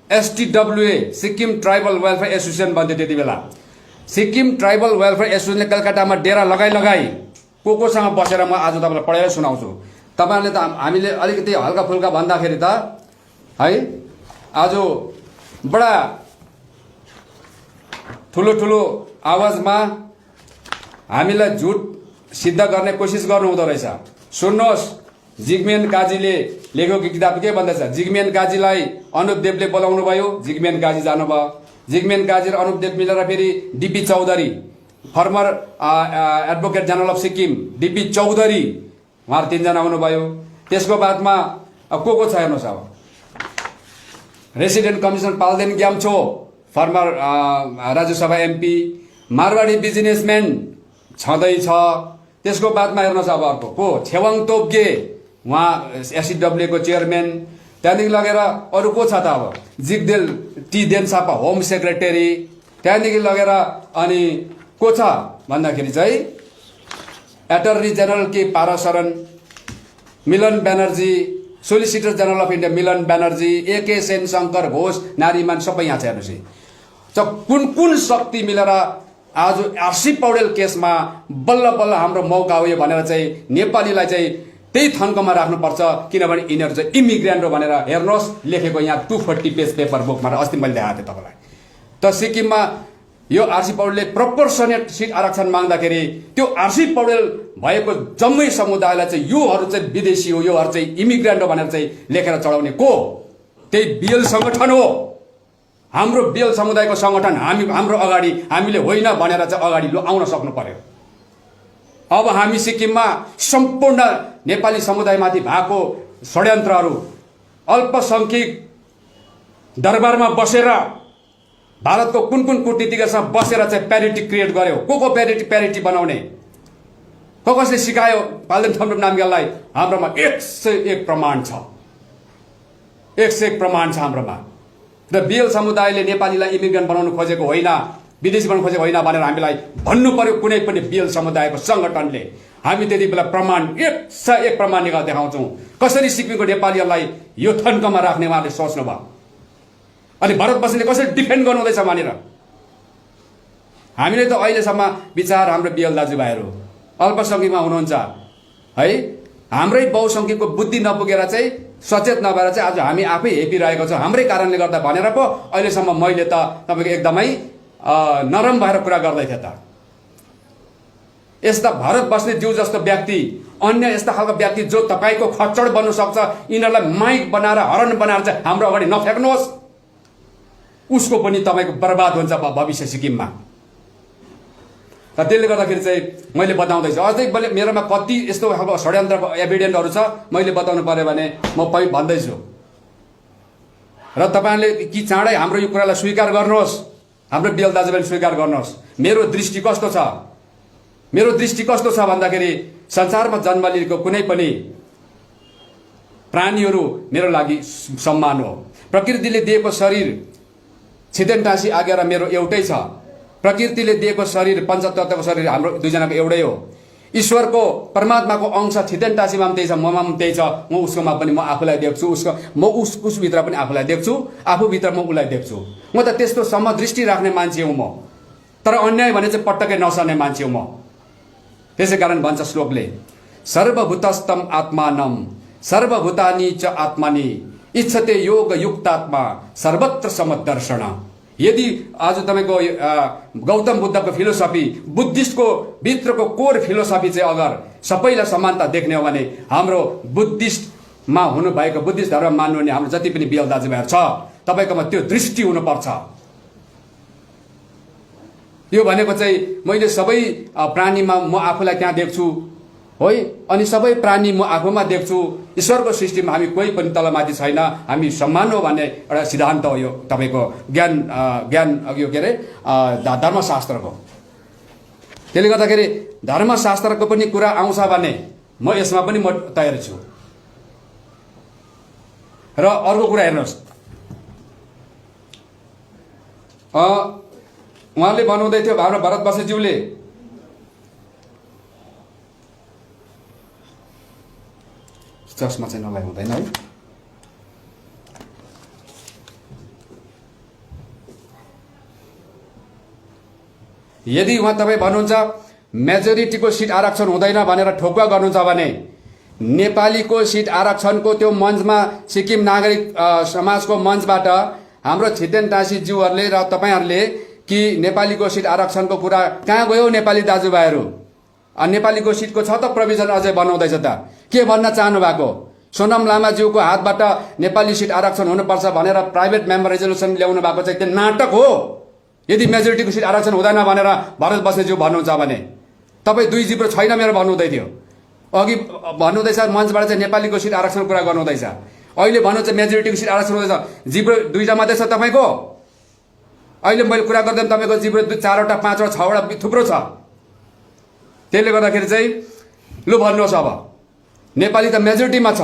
एसटीडब्ल्यूए सिक्किम ट्राइबल वेलफेयर एसोसिएसन भन्थ्यो त्यति बेला। सिक्किम ट्राइबल वेलफेयर एसोसिएसनले कलकत्तामा डेरा लगाई कोसँग बसेर म आज तपाईँलाई पढेर सुनाउँछु। तपाईँहरूले त हामीले अलिकति हल्का फुल्का भन्दाखेरि त है आज बडा ठुलो आवाजमा हामीलाई झुट सिद्ध गर्ने कोसिस गर्नु हुँदो रहेछ। सुन्नुहोस्, जिग्मेन काजीले लेखेको किताब के भन्दैछ? जिग्मेन काजीलाई अनुप देवले बोलाउनु भयो, जिग्मेन काजी जानुभयो। जिग्मेन काजी र अनुप देव मिलेर फेरि DP Chaudhary, former advocate general of Sikkim DP Chaudhary, उहाँहरू 3 जना आउनुभयो। त्यसको बादमा को छ हेर्नुहोस्, अब रेसिडेन्ट कमिसनर पाल्देन ग्याम्छो, former Rajya Sabha MP, Marwari businessman छँदैछ। त्यसको बादमा हेर्नुहोस् अब अर्को को, छेवाङ तोप्गे, उहाँ एसडब्ल्यू को चेयरम्यान। त्यहाँदेखि लगेर अरू को छ त? अब जिग्देल टी देनसापा होम सेक्रेटरी। त्यहाँदेखि लगेर अनि को छ भन्दाखेरि चाहिँ attorney general K Parasaran, Milan Banerjee, solicitor general of India Milan Banerjee, AK Sen, Shankar Ghosh, Nariman सबै यहाँ छ। हेर्नुहोस् कुन कुन शक्ति मिलेर आज आरसी पौडेल केसमा बल्ल बल्ल हाम्रो मौका हो यो भनेर चाहिँ नेपालीलाई चाहिँ त्यही थन्कोमा राख्नुपर्छ, किनभने यिनीहरू चाहिँ इमिग्रेन्ट हो भनेर हेर्नुहोस् लेखेको यहाँ 240 पेज पेपर बुकमा। अस्ति मैले देखाएको थिएँ तपाईँलाई। त सिक्किममा यो आरसी पौडेलले प्रोपोर्सनेट सिट आरक्षण माग्दाखेरि त्यो आरसी पौडेल भएको जम्मै समुदायलाई चाहिँ योहरू चाहिँ विदेशी हो, योहरू चाहिँ इमिग्रेन्ट हो भनेर चाहिँ लेखेर चढाउने को? त्यही बिएल सङ्गठन हो। हाम्रो बिएल समुदायको सङ्गठन हाम्रो अगाडि हामीले होइन भनेर चाहिँ अगाडि आउन सक्नु पर्यो। अब हामी सिक्किममा सम्पूर्ण नेपाली समुदायमाथि भएको षड्यन्त्रहरू अल्पसङ्ख्यक दरबारमा बसेर भारतको कुन कुन कूटनीतिज्ञसँग बसेर चाहिँ प्यारिटी क्रिएट गर्यो। को प्यारिटी बनाउने, कसले सिकायो पाल्देन थम्डुप नामग्याललाई? हाम्रोमा 101 प्रमाण छ, 101 प्रमाण छ हाम्रोमा। र बिएल समुदायले नेपालीलाई इमिग्रेन्ट बनाउनु खोजेको होइन, विदेशी बनाउनु खोजेको होइन भनेर हामीलाई भन्नु पर्यो कुनै पनि बिएल समुदायको सङ्गठनले। हामी त्यति बेला प्रमाण 101 प्रमाण निकालेर देखाउँछौँ। कसरी सिक्किमको नेपालीहरूलाई यो थन्कमा राख्ने उहाँले सोच्नुभयो। अनि भारत बस्ने कसरी डिफेन्ड गर्नुहुँदैछ भनेर हामीले त अहिलेसम्म विचार हाम्रो बिएल दाजुभाइहरू अल्पसङ्ख्यकमा हुनुहुन्छ है, हाम्रै बहुसङ्ख्यकको बुद्धि नपुगेर चाहिँ सचेत नभएर चाहिँ आज हामी आफै हेपिरहेको छौँ हाम्रै कारणले गर्दा भनेर पो अहिलेसम्म मैले त तपाईँको एकदमै नरम भएर कुरा गर्दै थिएँ। त यस्ता भारत बस्ने जीव जस्तो व्यक्ति, अन्य यस्ता खालको व्यक्ति जो तपाईँको खच्चड बन्नु सक्छ, यिनीहरूलाई माइक बनाएर हरण बनाएर चाहिँ हाम्रो अगाडि नफ्याक्नुहोस्। उसको पनि तपाईँको बर्बाद हुन्छ भविष्य सिक्किममा। र त्यसले गर्दाखेरि चाहिँ मैले बताउँदैछु। अझै मैले मेरोमा कति यस्तो खालको षड्यन्त्रको एभिडेन्टहरू छ मैले बताउनु पर्यो भने म भन्दैछु। र तपाईँले कि चाँडै हाम्रो यो कुरालाई स्वीकार गर्नुहोस्, हाम्रो बिएल दाजुभाइले स्वीकार गर्नुहोस्। मेरो दृष्टि कस्तो छ? मेरो दृष्टि कस्तो छ भन्दाखेरि संसारमा जन्म लिएको कुनै पनि प्राणीहरू मेरो लागि सम्मान हो। प्रकृतिले दिएको शरीर छिदेनटासी आज्ञा र मेरो एउटै छ। प्रकृतिले दिएको शरीर, पञ्चतत्वको शरीर हाम्रो दुईजनाको एउटै हो। ईश्वरको परमात्माको अंश छिदेनटासीमा पनि त्यही छ, ममा पनि त्यही छ। म उसकोमा पनि म आफूलाई देख्छु, म उसभित्र पनि आफूलाई देख्छु, आफूभित्र म उसलाई देख्छु। म त त्यस्तो समदृष्टि राख्ने मान्छे हुँ म। तर अन्याय भने चाहिँ पटक्कै नसर्ने मान्छे हुँ म। त्यसै कारण भन्छ श्लोकले, सर्वभूतस्थम आत्मानम सर्वभूतानि च आत्मानि इच्छते योग युक्तात्मा सर्वत्र समदर्शन। यदि आज तपाईँको गौतम बुद्धको फिलोसफी, बुद्धिस्टको भित्रको कोर फिलोसफी चाहिँ अगर सबैलाई समानता देख्ने हो भने हाम्रो बुद्धिस्टमा हुनुभएको, बुद्धिस्ट धर्म मान्नुहुने हाम्रो जति पनि बिएल दाजुभाइहरू छ, तपाईँकोमा त्यो दृष्टि हुनुपर्छ। यो भनेको चाहिँ मैले सबै प्राणीमा म आफूलाई त्यहाँ देख्छु है, अनि सबै प्राणी म आफूमा देख्छु। ईश्वरको सृष्टिमा हामी कोही पनि तलमाथि छैन, हामी समान हो भन्ने एउटा सिद्धान्त हो यो तपाईँको ज्ञान यो के अरे धर्मशास्त्रको। त्यसले गर्दाखेरि धर्मशास्त्रको पनि कुरा आउँछ भने म यसमा पनि म तयार छु। र अर्को कुरा हेर्नुहोस्, उहाँले भन्नुहुँदै थियो हाम्रो भरत बसेज्यूले, चस्मा चाहिँ नलाइ हुँदैन है। यदि उहाँ तपाईँ भन्नुहुन्छ मेजोरिटीको सिट आरक्षण हुँदैन भनेर ठोकुवा गर्नुहुन्छ भने नेपालीको सिट आरक्षणको त्यो मञ्चमा, सिक्किम नागरिक समाजको मञ्चबाट हाम्रो छिदेनटासी ज्यूहरूले र तपाईँहरूले कि नेपालीको सिट आरक्षणको कुरा कहाँ गयो नेपाली दाजुभाइहरू? नेपालीको सिटको छ त प्रोभिजन अझै बनाउँदैछ त। के भन्न चाहनु भएको? सोनम लामाज्यूको हातबाट नेपाली सिट आरक्षण हुनुपर्छ भनेर प्राइभेट मेम्बर रेजोल्युसन ल्याउनु भएको चाहिँ त्यो नाटक हो। यदि मेजोरिटीको सिट आरक्षण हुँदैन भनेर भरत बस्नेज्यू भन्नुहुन्छ भने तपाईँ दुई जिब्रो छैन मेरो भन्नुहुँदै थियो। अघि भन्नुहुँदैछ मञ्चबाट चाहिँ नेपालीको सिट आरक्षणको कुरा गर्नुहुँदैछ, अहिले भन्नुहुन्छ मेजोरिटीको सिट आरक्षण हुँदैछ। जिब्रो दुईवटा मात्रै छ तपाईँको। अहिले मैले कुरा गर्दा तपाईँको जिब्रो 4वटा 5वटा 6वटा थुप्रो छ। त्यसले गर्दाखेरि चाहिँ लु भन्नुहोस्, अब नेपाली त मेजोरिटीमा छ।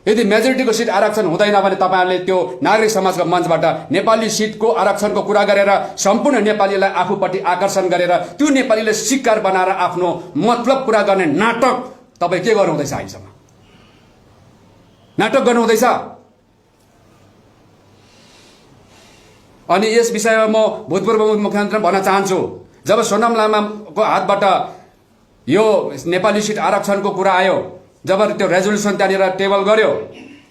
यदि मेजोरिटीको सिट आरक्षण हुँदैन भने तपाईँहरूले त्यो नागरिक समाजको मञ्चबाट नेपाली सिटको आरक्षणको कुरा गरेर सम्पूर्ण नेपालीलाई आफूपट्टि आकर्षण गरेर त्यो नेपालीले शिकार बनाएर आफ्नो मतलब पुरा गर्ने नाटक तपाईँ के गर्नुहुँदैछ अहिलेसम्म? नाटक गर्नु हुँदैछ। अनि यस विषयमा म भूतपूर्व मुख्यमन्त्री भन्न चाहन्छु, जब सोनाम लामाको हातबाट यो नेपाली सिट आरक्षणको कुरा आयो, जब त्यो रेजोल्युसन त्यहाँनिर टेबल गर्यो,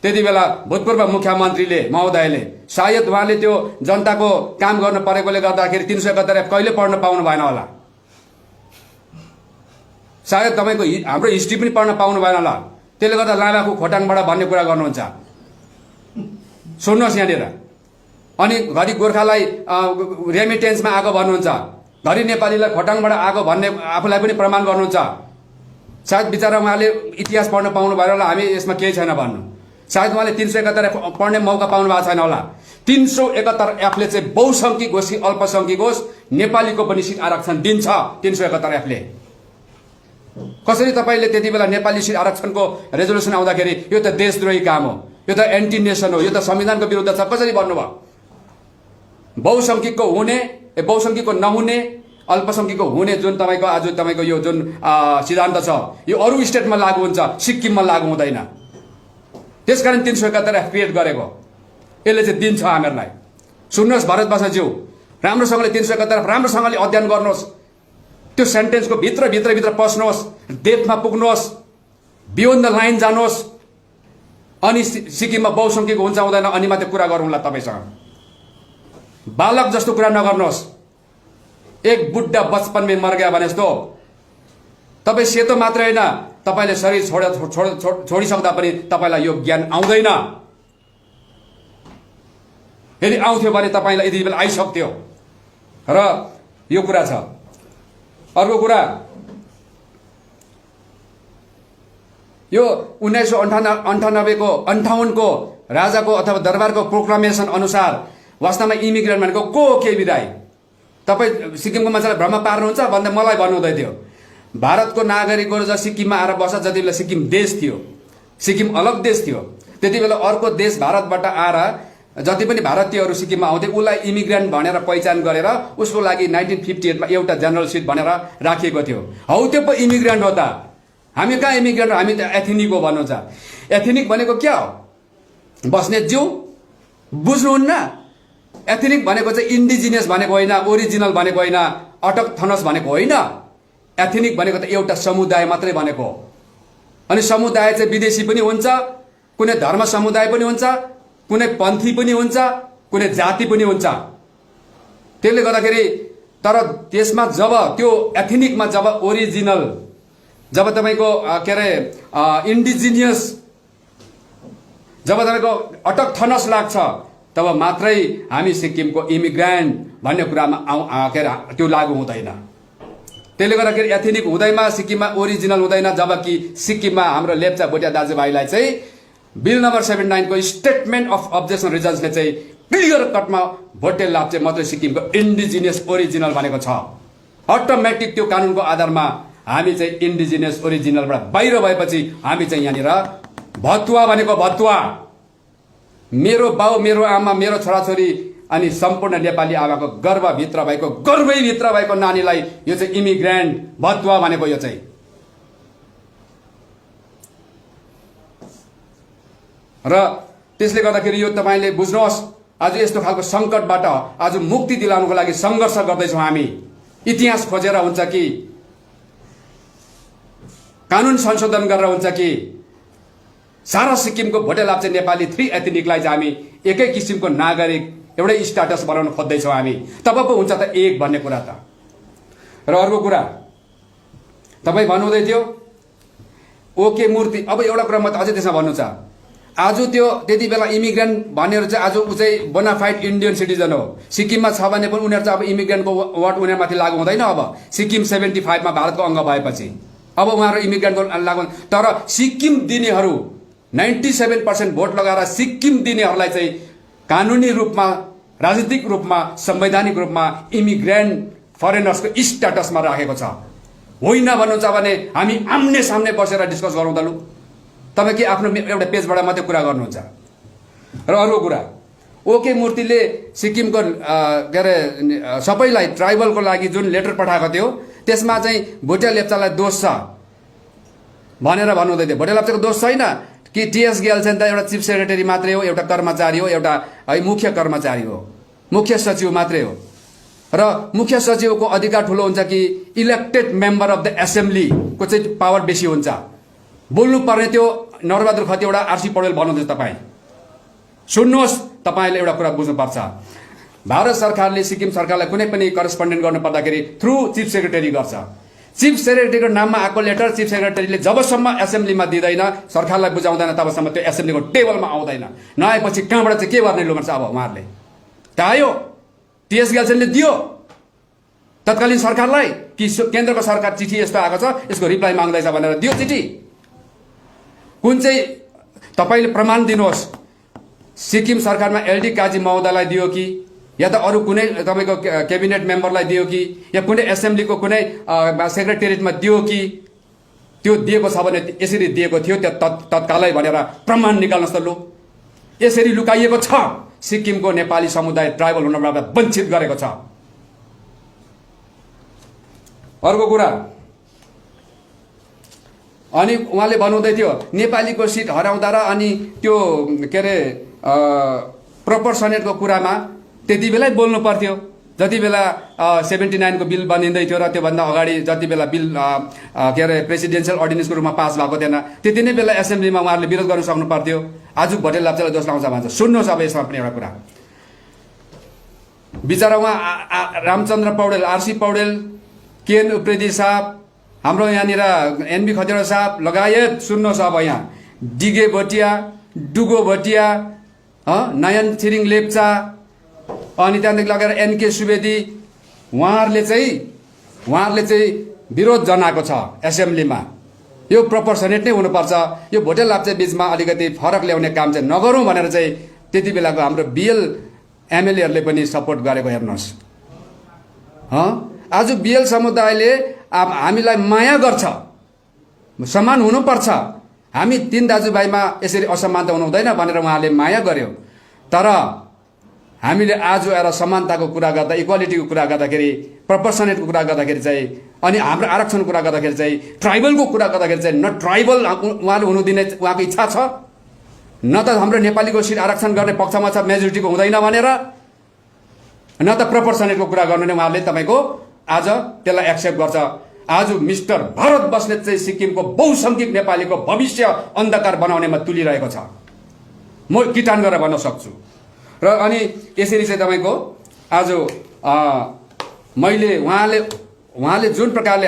त्यति बेला भूतपूर्व मुख्यमन्त्रीले महोदयले सायद उहाँले त्यो जनताको काम गर्न परेकोले गर्दाखेरि 371 कहिले पढ्न पाउनु भएन होला। सायद तपाईको हाम्रो हिस्ट्री पनि पढ्न पाउनु भएन होला। त्यसले गर्दा लामाको खोटाङबाट भन्ने कुरा गर्नुहुन्छ। सुन्नुहोस् यहाँनिर। अनि घरि गोर्खालाई रेमिटेन्समा आएको भन्नुहुन्छ, घरि नेपालीलाई खोटाङबाट आएको भन्ने आफूलाई पनि प्रमाण गर्नुहुन्छ। सायद बिचरा उहाँले इतिहास पढ्न पाउनु भएन होला, हामी यसमा केही छैन भन्नु। सायद उहाँले 371 पढ्ने मौका पाउनु भएको छैन होला। 371 एफले चाहिँ बहुसङ्ख्यक होस् कि अल्पसङ्ख्यक होस्, नेपालीको पनि सिट आरक्षण दिन्छ 371 एफले। कसरी तपाईले त्यति बेला नेपाली सिट आरक्षणको रेजोल्युसन आउँदाखेरि यो त देशद्रोही काम हो, यो त एन्टी नेसन हो, यो त संविधानको विरुद्ध छ, कसरी भन्नुभयो? बहुसङ्ख्यकको हुने, बहुसङ्ख्यकको नहुने, अल्पसङ्ख्यकको हुने जुन तपाईको आज तपाईको यो जुन सिद्धान्त छ, यो अरू स्टेटमा लागू हुन्छ, सिक्किममा लागू हुँदैन। त्यसकारण 371 एफ क्रिएट गरेको। यसले चाहिँ दिन्छ हामीहरूलाई। सुन्नुहोस् भरत बस्नेतज्यू, राम्रोसँगले 371 राम्रोसँगले अध्ययन गर्नुहोस्। त्यो सेन्टेन्सको भित्र भित्र भित्र पस्नुहोस्, डेप्थमा पुग्नुहोस्, बियोन्ड द लाइन जानुहोस्, अनि सिक्किममा बहुसङ्ख्यक हुन्छ हुँदैन अनि मात्रै कुरा गरौँला तपाईसँग। बालक जस्तो कुरा नगर्नुहोस्। एक बुढ्ढा बचपनमै मर गया भने जस्तो। तपाईँ सेतो मात्रै होइन, तपाईँले शरीर छोडिसक्दा पनि तपाईँलाई यो ज्ञान आउँदैन। यदि आउँथ्यो भने तपाईँलाई यति बेला आइसक्थ्यो। र यो कुरा छ। अर्को कुरा, यो 1998 को 58 को राजाको अथवा दरबारको प्रोक्लामेसन अनुसार वास्तवमा इमिग्रेन्ट भनेको को हो के विधाय? तपाईँ सिक्किमको मान्छेलाई भ्रम पार्नुहुन्छ भन्दा मलाई भन्नुहुँदै थियो। भारतको नागरिकहरू जब सिक्किममा आएर बस्छ, जति बेला सिक्किम देश थियो, सिक्किम अलग देश थियो, त्यति बेला अर्को देश भारतबाट आएर जति पनि भारतीयहरू सिक्किममा आउँथे उसलाई इमिग्रेन्ट भनेर पहिचान गरेर उसको लागि 1958 मा एउटा जनरल सिट भनेर राखिएको थियो। हौ त्यो पो इमिग्रेन्ट हो त। हामी कहाँ इमिग्रेन्ट हो? हामी त एथेनिक हो भन्नुहुन्छ। एथेनिक भनेको क्या हो? बस्नेतज्यू बुझ्नुहुन्न? एथेनिक भनेको चाहिँ इन्डिजिनियस भनेको होइन, ओरिजिनल भनेको होइन, अटोक्थनस भनेको होइन। एथेनिक भनेको त एउटा समुदाय मात्रै भनेको हो। अनि समुदाय चाहिँ विदेशी पनि हुन्छ, कुनै धर्म समुदाय पनि हुन्छ, कुनै पन्थी पनि हुन्छ, कुनै जाति पनि हुन्छ। त्यसले गर्दाखेरि तर त्यसमा जब त्यो एथेनिकमा जब ओरिजिनल, जब तपाईको के अरे इन्डिजिनियस, जब तपाईको अटोक्थनस लाग्छ, तब मात्रै हामी सिक्किमको इमिग्रेन्ट भन्ने कुरामा के अरे त्यो लागू हुँदैन। त्यसले गर्दाखेरि एथेनिक हुँदैमा सिक्किममा ओरिजिनल हुँदैन, जबकि सिक्किममा हाम्रो लेप्चा भोटिया दाजुभाइलाई चाहिँ बिल नम्बर 79 को स्टेटमेन्ट अफ अब्जेक्सन रिजन्सले चाहिँ क्लियर कटमा भोटे लाप्चे मात्रै सिक्किमको इन्डिजिनियस ओरिजिनल भनेको छ। अटोमेटिक त्यो कानुनको आधारमा हामी चाहिँ इन्डिजिनियस ओरिजिनलबाट बाहिर भएपछि हामी चाहिँ यहाँनिर भतुवा भनेको भतुवा। मेरो बाउ, मेरो आमा, मेरो छोराछोरी अनि सम्पूर्ण नेपाली आमाको गर्भभित्र भएको, गर्भैभित्र भएको नानीलाई यो चाहिँ इमिग्रेन्ट भतुवा भनेको यो चाहिँ। र त्यसले गर्दाखेरि यो तपाईले बुझ्नुहोस्, आज यस्तो खालको संकटबाट आज मुक्ति दिलाउनको लागि संघर्ष गर्दैछौँ हामी। इतिहास खोजेर हुन्छ कि कानुन संशोधन गरेर हुन्छ कि सारा सिक्किमको भोटे लाप्चे नेपाली 3 एथनिकलाई चाहिँ हामी एकै किसिमको नागरिक, एउटै स्ट्याटस बनाउन खोज्दैछौँ हामी। तब पो हुन्छ त एक भन्ने कुरा त। र अर्को कुरा तपाईँ भन्नुहुँदै थियो ओके मूर्ति। अब एउटा कुरा म त अझै त्यसमा भन्नु छ। आज त्यो त्यति बेला इमिग्रेन्ट भन्नेहरू चाहिँ आज ऊ चाहिँ बोनाफाइड इन्डियन सिटिजन हो। सिक्किममा छ भने पनि उनीहरू चाहिँ अब इमिग्रेन्टको वर्ड उनीहरूमाथि लागू हुँदैन। अब सिक्किम 75 मा भारतको अङ्ग भएपछि अब उहाँहरू इमिग्रेन्टको लागू। तर सिक्किम दिनेहरू 97% भोट लगाएर सिक्किम दिनेहरूलाई चाहिँ कानुनी रूपमा, राजनीतिक रूपमा, संवैधानिक रूपमा इमिग्रेन्ट फरेनर्सको स्ट्याटसमा राखेको छ। होइन भन्नुहुन्छ भने हामी आम्ने सामने बसेर डिस्कस गरौँ त। लु तपाईँ के आफ्नो एउटा पेजबाट मात्रै कुरा गर्नुहुन्छ? र अर्को कुरा, ओके मूर्तिले सिक्किमको के अरे सबैलाई ट्राइबलको लागि जुन लेटर पठाएको थियो त्यसमा चाहिँ भोटिया लेप्चालाई दोष छ भनेर भन्नुहुँदै थियो। भोटिया लेप्चाको दोष छैन, कि टिएस ग्याल्छेन त एउटा चिफ सेक्रेटरी मात्रै हो, एउटा कर्मचारी हो, एउटा है मुख्य कर्मचारी हो, मुख्य सचिव मात्रै हो। र मुख्य सचिवको अधिकार ठुलो हुन्छ कि इलेक्टेड मेम्बर अफ द एसेम्ब्लीको चाहिँ पावर बेसी हुन्छ। बोल्नु पर्ने त्यो नरबहादुर खतिवडा, आरसी पौडेल भन्नुहुन्छ तपाईँ। सुन्नुहोस्, तपाईँले एउटा कुरा बुझ्नुपर्छ। भारत सरकारले सिक्किम सरकारलाई कुनै पनि करेस्पोन्डेन्ट गर्नु पर्दाखेरि थ्रु चिफ सेक्रेटरी गर्छ। चिफ सेक्रेटरीको नाममा आएको लेटर चिफ सेक्रेटरीले जबसम्म एसेम्ब्लीमा दिँदैन, सरकारलाई बुझाउँदैन, तबसम्म त्यो एसेम्ब्लीको टेबलमा आउँदैन। नआएपछि कहाँबाट चाहिँ के गर्ने लुमर्छ? अब उहाँहरूले त आयो, टिएस ग्याल्छेनले दियो तत्कालीन सरकारलाई कि केन्द्रको सरकार चिठी यस्तो आएको छ, यसको रिप्लाई माग्दैछ भनेर दियो चिठी। कुन चाहिँ तपाईँले प्रमाण दिनुहोस्, सिक्किम सरकारमा एलडी काजी महोदयलाई दियो कि या त अरू कुनै तपाईँको क्याबिनेट मेम्बरलाई दियो कि या कुनै एसेम्ब्लीको कुनै सेक्रेटेरिएटमा दियो कि? त्यो दिएको छ भने यसरी दिएको थियो त्यो तत्कालै भनेर प्रमाण निकाल्नुहोस् त। लु, यसरी लुकाइएको छ। सिक्किमको नेपाली समुदाय ट्राइबल हुनबाट वञ्चित गरेको छ। अर्को कुरा, अनि उहाँले भन्नुहुँदै थियो नेपालीको सिट हराउँदा र अनि त्यो के अरे प्रोपोर्सनेटको कुरामा त्यति बेलै बोल्नु पर्थ्यो जति बेला 79 को बिल बनिँदै थियो र त्योभन्दा अगाडि जति बेला बिल के अरे प्रेसिडेन्सियल अर्डिनेन्सको रूपमा पास भएको थिएन, त्यति नै बेला एसेम्ब्लीमा उहाँहरूले विरोध गर्न सक्नु पर्थ्यो। आज भोटे लाप्चालाई दोष लाउँछ भन्छ। सुन्नुहोस् अब यसमा पनि एउटा कुरा, बिचरा उहाँ रामचन्द्र पौडेल, आरसी पौडेल, केएन उप्रेती साहब, हाम्रो यहाँनिर एनबी खतिवडा साहब लगायत, सुन्नुहोस् अब यहाँ डिगे भोटिया, डुगो भोटिया, नयन छिरिङ लेप्चा, अनि त्यहाँदेखि लगेर एनके सुवेदी, उहाँहरूले चाहिँ विरोध जनाएको छ एसेम्ब्लीमा। यो प्रोपोर्सनेट नै हुनुपर्छ, यो भोटे लाप्चे बीचमा अलिकति फरक ल्याउने काम चाहिँ नगरौँ भनेर चाहिँ त्यति बेलाको हाम्रो बिएल एमएलएहरूले पनि सपोर्ट गरेको हेर्नुहोस्। आज बिएल समुदायले हामीलाई माया गर्छ, समान हुनुपर्छ, हामी तीन दाजुभाइमा यसरी असमानता हुनु हुँदैन भनेर उहाँले माया गर्यो। तर हामीले आज आएर समानताको कुरा गर्दा, इक्वालिटीको कुरा गर्दाखेरि, प्रोपोर्सनेटको कुरा गर्दाखेरि चाहिँ, अनि हाम्रो आरक्षणको कुरा गर्दाखेरि चाहिँ, ट्राइबलको कुरा गर्दाखेरि चाहिँ न ट्राइबल उहाँले हुनु दिने उहाँको इच्छा छ, न त हाम्रो नेपालीको सिट आरक्षण गर्ने पक्षमा छ मेजोरिटीको हुँदैन भनेर, न त प्रोपोर्सनेटको कुरा गर्नु नै उहाँले तपाईँको आज त्यसलाई एक्सेप्ट गर्छ। आज मिस्टर भरत बस्नेत चाहिँ सिक्किमको बहुसङ्ख्यक नेपालीको भविष्य अन्धकार बनाउनेमा तुलिरहेको छ, म किटान गरेर भन्न सक्छु। र अनि यसरी चाहिँ तपाईँको आज मैले उहाँले जुन प्रकारले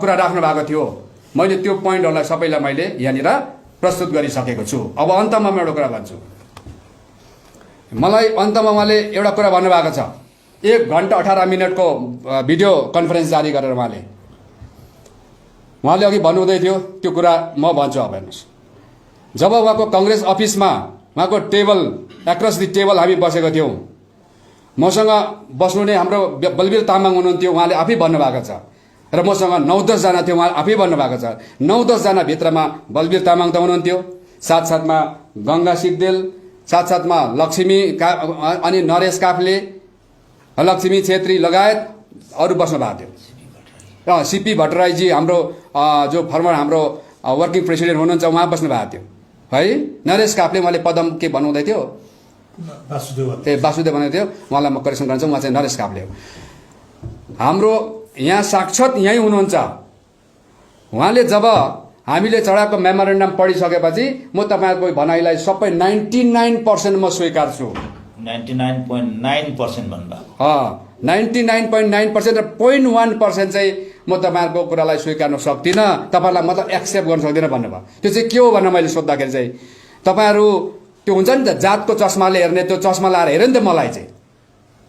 कुरा राख्नु भएको थियो, मैले त्यो पोइन्टहरूलाई सबैलाई मैले यहाँनिर प्रस्तुत गरिसकेको छु। अब अन्तमा म एउटा कुरा भन्छु। मलाई अन्तमा उहाँले एउटा कुरा भन्नुभएको छ, 1 घण्टा 18 मिनटको भिडियो कन्फरेन्स जारी गरेर उहाँले अघि भन्नुहुँदै थियो त्यो कुरा म भन्छु। अब हेर्नुहोस्, जब उहाँको कङ्ग्रेस अफिसमा उहाँको टेबल एक्रस दि टेबल हामी बसेको थियौँ, मसँग बस्नु नै हाम्रो बलवीर तामाङ हुनुहुन्थ्यो, उहाँले आफै भन्नुभएको छ, र मसँग 9-10 जना थियो, उहाँले आफै भन्नुभएको छ। 9-10 जना भित्रमा बलवीर तामाङ त हुनुहुन्थ्यो, साथसाथमा गङ्गा सिग्देल, साथसाथमा लक्ष्मी अनि नरेश काफ्ले, लक्ष्मी छेत्री लगायत अरू बस्नु भएको थियो। सिपी भट्टराईजी हाम्रो जो फर्मर हाम्रो वर्किङ प्रेसिडेन्ट हुनुहुन्छ, उहाँ बस्नु भएको थियो है। नरेश काफ्ले उहाँले पदम के भन्नुहुँदै थियो, वासुदेव भन्दै थियो, उहाँलाई म करेक्सन गर्छु, उहाँ चाहिँ नरेश काफ्ले हो। हाम्रो यहाँ साक्षात यहीँ हुनुहुन्छ। उहाँले जब हामीले चढाएको मेमोरेन्डम पढिसकेपछि म तपाईँहरूको भनाइलाई सबै 99% म स्वीकार्छु। 99.9% भन्नुभयो। 99.9% र 0.1% चाहिँ म तपाईँहरूको कुरालाई स्वीकार्न सक्दिनँ, तपाईँलाई मतलब एक्सेप्ट गर्न सक्दिनँ भन्नुभयो। त्यो चाहिँ के हो भनेर मैले सोद्धाखेरि चाहिँ तपाईँहरू त्यो हुन्छ नि त जातको चस्माले हेर्ने, त्यो चस्मा लाएर हेऱ्यो नि त मलाई चाहिँ,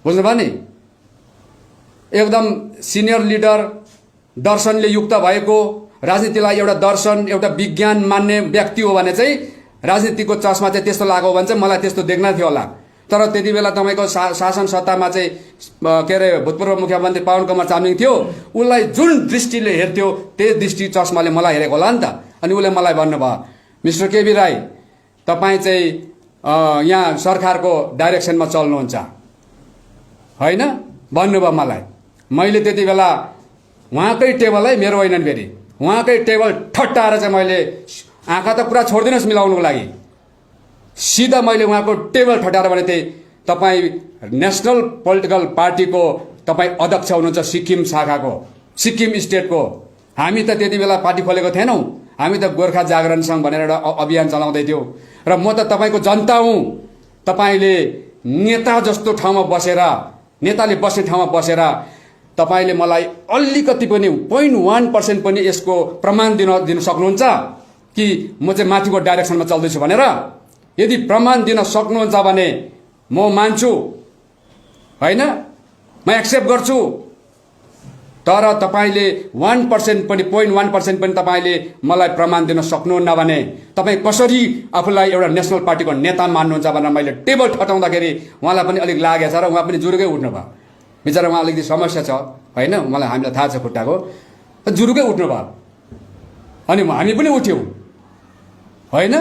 बुझ्नुभयो नि। एकदम सिनियर लिडर, दर्शनले युक्त भएको, राजनीतिलाई एउटा दर्शन एउटा विज्ञान मान्ने व्यक्ति हो भने चाहिँ राजनीतिको चस्मा चाहिँ त्यस्तो लागेको भने चाहिँ मलाई त्यस्तो देख्न थियो होला। तर त्यति बेला तपाईँको शासन सत्तामा चाहिँ के अरे भूतपूर्व मुख्यमन्त्री पवन कुमार चामलिङ थियो, उसलाई जुन दृष्टिले हेर्थ्यो त्यही दृष्टि चस्माले मलाई हेरेको होला नि त। अनि उसले मलाई भन्नुभयो, मिस्टर केबी राई तपाईँ चाहिँ यहाँ सरकारको डाइरेक्सनमा चल्नुहुन्छ होइन भन्नुभयो मलाई। मैले त्यति बेला उहाँकै टेबल है, मेरो होइन फेरि, उहाँकै टेबल ठट्टाएर चाहिँ मैले आँखा त पुरा छोडिदिनुहोस् मिलाउनुको लागि। सिधा मैले उहाँको टेबल ठटाएर भने थिएँ, तपाईँ नेसनल पोलिटिकल पार्टीको तपाईँ अध्यक्ष हुनुहुन्छ सिक्किम शाखाको, सिक्किम स्टेटको। हामी त त्यति बेला पार्टी खोलेको थिएनौँ, हामी त गोर्खा जागरण सङ्घ भनेर एउटा अभियान चलाउँदै थियौँ। र म त तपाईँको जनता हुँ। तपाईँले नेता जस्तो ठाउँमा बसेर, नेताले बस्ने ठाउँमा बसेर तपाईँले मलाई अलिकति पनि 0.1% पनि यसको प्रमाण दिन सक्नुहुन्छ कि म चाहिँ माथिको डाइरेक्सनमा चल्दैछु भनेर? यदि प्रमाण दिन सक्नुहुन्छ भने म मान्छु, होइन, म एक्सेप्ट गर्छु। तर तपाईँले 1% पनि 0.1% पनि तपाईँले मलाई प्रमाण दिन सक्नुहुन्न भने तपाईँ कसरी आफूलाई एउटा नेसनल पार्टीको नेता मान्नुहुन्छ भनेर मैले टेबल ठटाउँदाखेरि उहाँलाई पनि अलिक लागेछ र उहाँ पनि जुरुकै उठ्नु भयो। बिचरा उहाँ अलिकति समस्या छ, होइन, मलाई हामीलाई थाहा छ खुट्टाको, जुरुकै उठ्नु भयो। अनि हामी पनि उठ्यौँ, होइन।